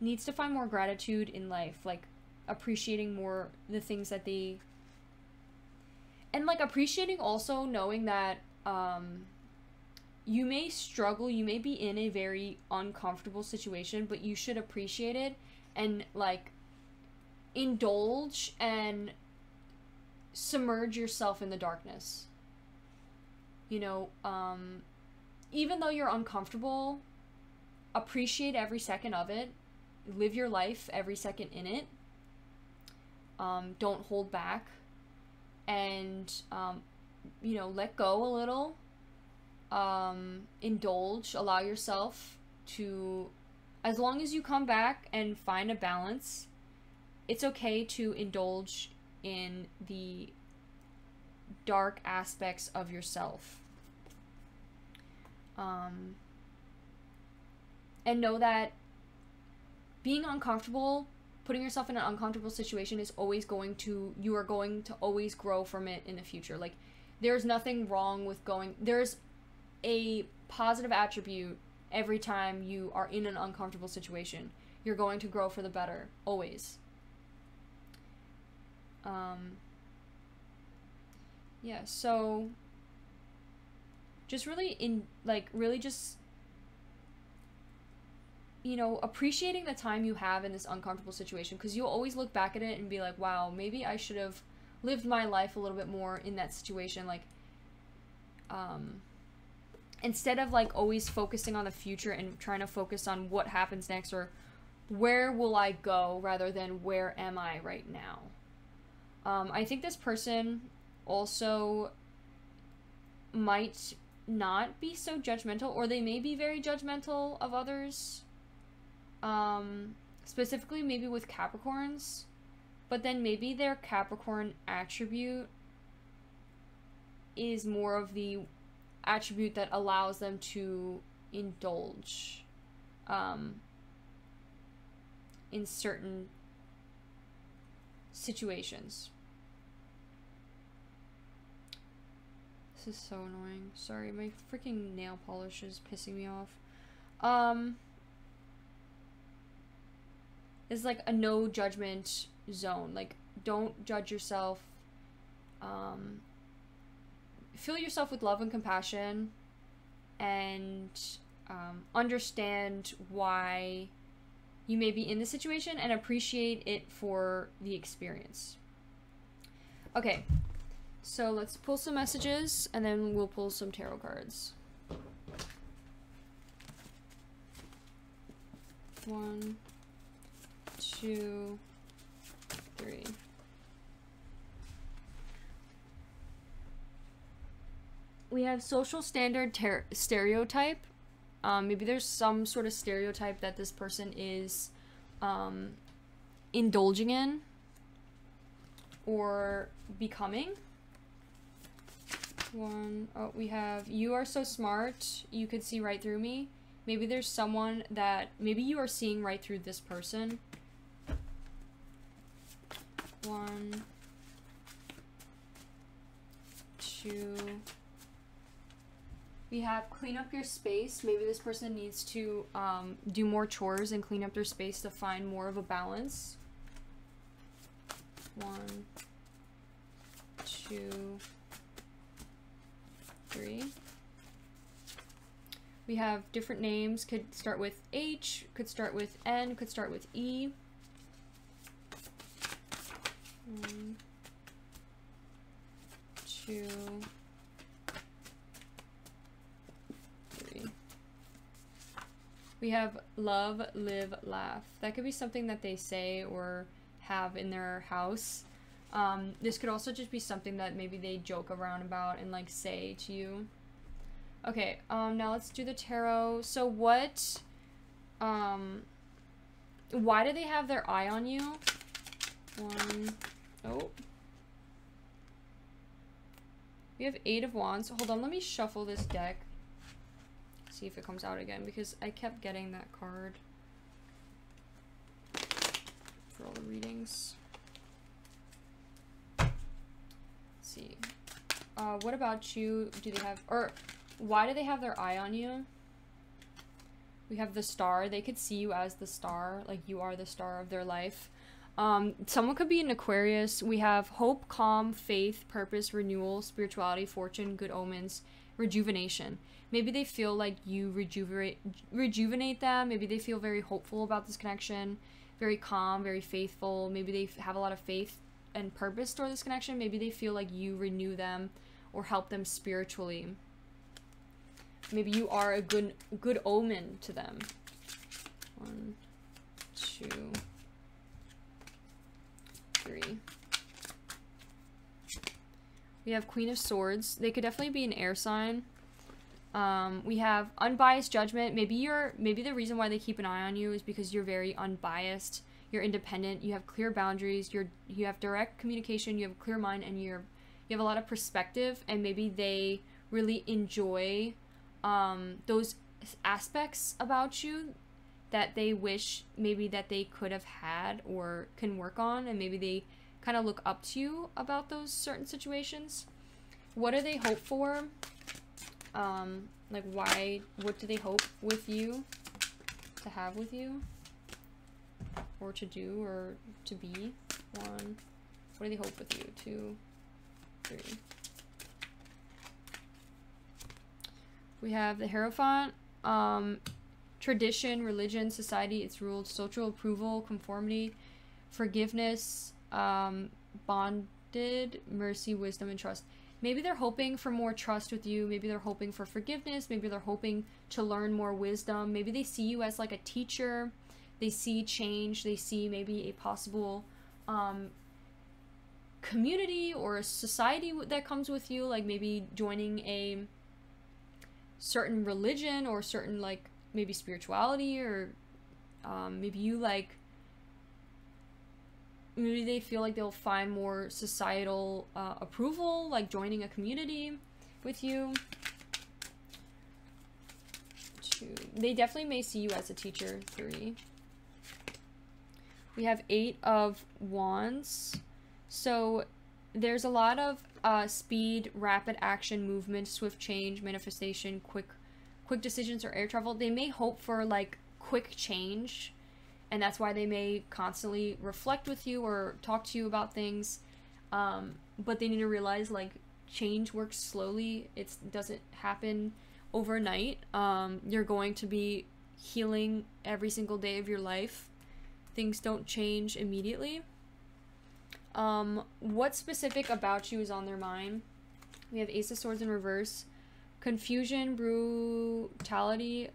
needs to find more gratitude in life, like appreciating more the things that they, and like appreciating also knowing that you may struggle, you may be in a very uncomfortable situation, but you should appreciate it and like indulge and submerge yourself in the darkness. You know, even though you're uncomfortable, appreciate every second of it. Live your life every second in it. Don't hold back. And, you know, let go a little. Indulge. Allow yourself to... As long as you come back and find a balance, it's okay to indulge in the dark aspects of yourself. And know that being uncomfortable, putting yourself in an uncomfortable situation is always going to, you are going to always grow from it in the future. Like, there's nothing wrong with going, there's a positive attribute every time you are in an uncomfortable situation. You're going to grow for the better, always. Yeah, so just really just, you know, appreciating the time you have in this uncomfortable situation, because you'll always look back at it and be like, wow, maybe I should have lived my life a little bit more in that situation. Like, instead of like always focusing on the future and trying to focus on what happens next or where will I go rather than where am I right now. I think this person also might not be so judgmental, or they may be very judgmental of others, specifically maybe with Capricorns, but then maybe their Capricorn attribute is more of the attribute that allows them to indulge in certain situations. This is so annoying. Sorry, my freaking nail polish is pissing me off. It's like a no judgment zone. Like, don't judge yourself. Fill yourself with love and compassion, and understand why you may be in this situation and appreciate it for the experience. Okay. So let's pull some messages, and then we'll pull some tarot cards. 1, 2, 3. We have social standard stereotype. Maybe there's some sort of stereotype that this person is indulging in or becoming. Oh, we have, you are so smart, you could see right through me. Maybe there's someone that, maybe you are seeing right through this person. 1, 2. We have clean up your space. Maybe this person needs to do more chores and clean up their space to find more of a balance. 1, 2, 3. We have different names. Could start with H, could start with N, could start with E. 1, 2, 3. We have love, live, laugh. That could be something that they say or have in their house. This could also just be something that maybe they joke around about and like say to you. Okay, now let's do the tarot. So what, why do they have their eye on you? 1, oh. We have 8 of Wands. Hold on, let me shuffle this deck. See if it comes out again, because I kept getting that card for all the readings. Let's see. What about you? Do they have, or why do they have their eye on you? We have the Star. They could see you as the star, like you are the star of their life. Someone could be an Aquarius. We have hope, calm, faith, purpose, renewal, spirituality, fortune, good omens, rejuvenation. Maybe they feel like you rejuvenate them. Maybe they feel very hopeful about this connection, very calm, very faithful. Maybe they have a lot of faith and purpose toward this connection. Maybe they feel like you renew them or help them spiritually. Maybe you are a good omen to them. 1, 2, 3. We have Queen of Swords. They could definitely be an air sign. We have unbiased judgment. Maybe the reason why they keep an eye on you is because you're very unbiased. You're independent. You have clear boundaries. You have direct communication. You have a clear mind, and you have a lot of perspective. And maybe they really enjoy those aspects about you that they wish maybe that they could have had or can work on, and maybe they kind of look up to you about those certain situations. What do they hope for? Like what do they hope with you, to have with you, or to do, or to be? 1, what do they hope with you? 2, 3. We have the Hierophant. Tradition, religion, society, its rules, social approval, conformity, forgiveness, bonded, mercy, wisdom, and trust. Maybe they're hoping for more trust with you. Maybe they're hoping for forgiveness. Maybe they're hoping to learn more wisdom. Maybe they see you as like a teacher. They see change. They see maybe a possible community or a society that comes with you, like maybe joining a certain religion or certain like maybe spirituality, or maybe you like, maybe they feel like they'll find more societal approval, like joining a community with you. 2, they definitely may see you as a teacher. 3. We have 8 of Wands. So there's a lot of speed, rapid action, movement, swift change, manifestation, quick decisions, or air travel. They may hope for like quick change, and that's why they may constantly reflect with you or talk to you about things, but they need to realize like change works slowly. It doesn't happen overnight. You're going to be healing every single day of your life. Things don't change immediately. What specific about you is on their mind? We have Ace of Swords in reverse. Confusion, brutality,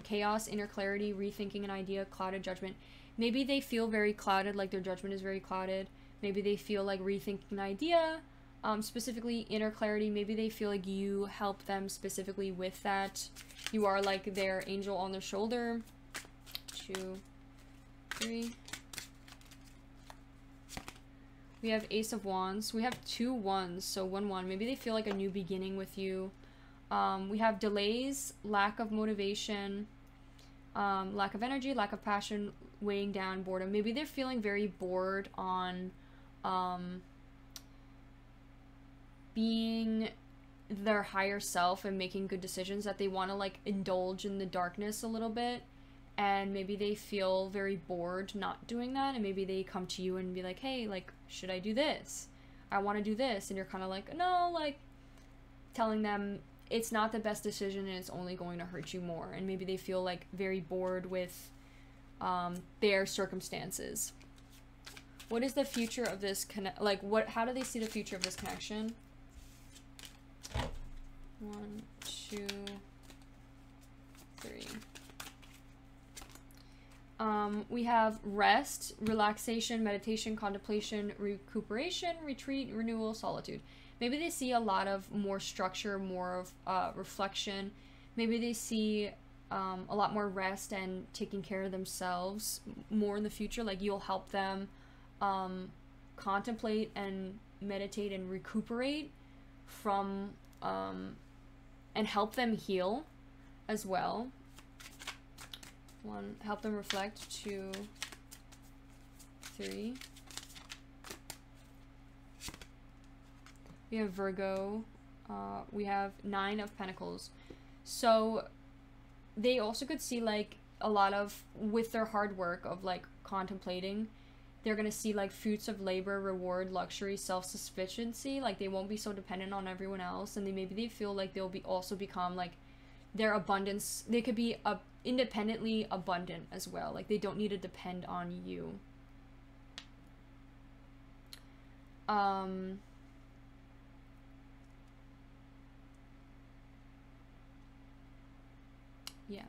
chaos, inner clarity, rethinking an idea, clouded judgment. Maybe they feel very clouded, like their judgment is very clouded. Maybe they feel like rethinking an idea, specifically inner clarity. Maybe they feel like you help them specifically with that. You are like their angel on their shoulder. 2, 3. We have Ace of Wands. We have 2 wands, so 1, 1. Maybe they feel like a new beginning with you. We have delays, lack of motivation, lack of energy, lack of passion, weighing down, boredom. Maybe they're feeling very bored on being their higher self and making good decisions, that they want to like indulge in the darkness a little bit. And maybe they feel very bored not doing that, and maybe they come to you and be like, hey, like, should I do this? I want to do this. And you're kind of like, no, like, telling them it's not the best decision and it's only going to hurt you more. And maybe they feel like very bored with their circumstances. What is the future of this how do they see the future of this connection? 1, 2, 3. We have rest, relaxation, meditation, contemplation, recuperation, retreat, renewal, solitude. Maybe they see a lot of more structure, more of reflection. Maybe they see a lot more rest and taking care of themselves more in the future. Like you'll help them contemplate and meditate and recuperate from and help them heal as well. 1, help them reflect. 2, 3. We have Virgo. We have 9 of Pentacles. So they also could see like a lot of, with their hard work of like contemplating, they're gonna see like fruits of labor, reward, luxury, self-sufficiency. Like they won't be so dependent on everyone else, and maybe they feel like they'll be also become like their abundance. They could be independently abundant as well. Like they don't need to depend on you. Yeah.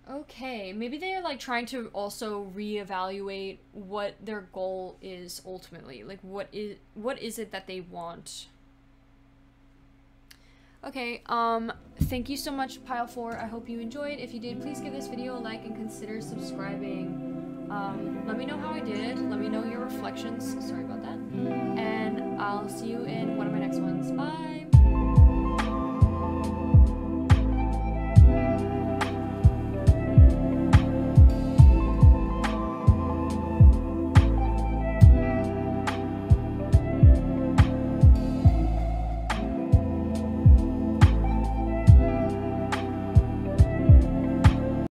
Okay, maybe they're like trying to also reevaluate what their goal is ultimately. Like what is it that they want? Okay, thank you so much, Pile 4. I hope you enjoyed. If you did, please give this video a like and consider subscribing. Let me know how I did. Let me know your reflections. Sorry about that. And I'll see you in one of my next ones. Bye!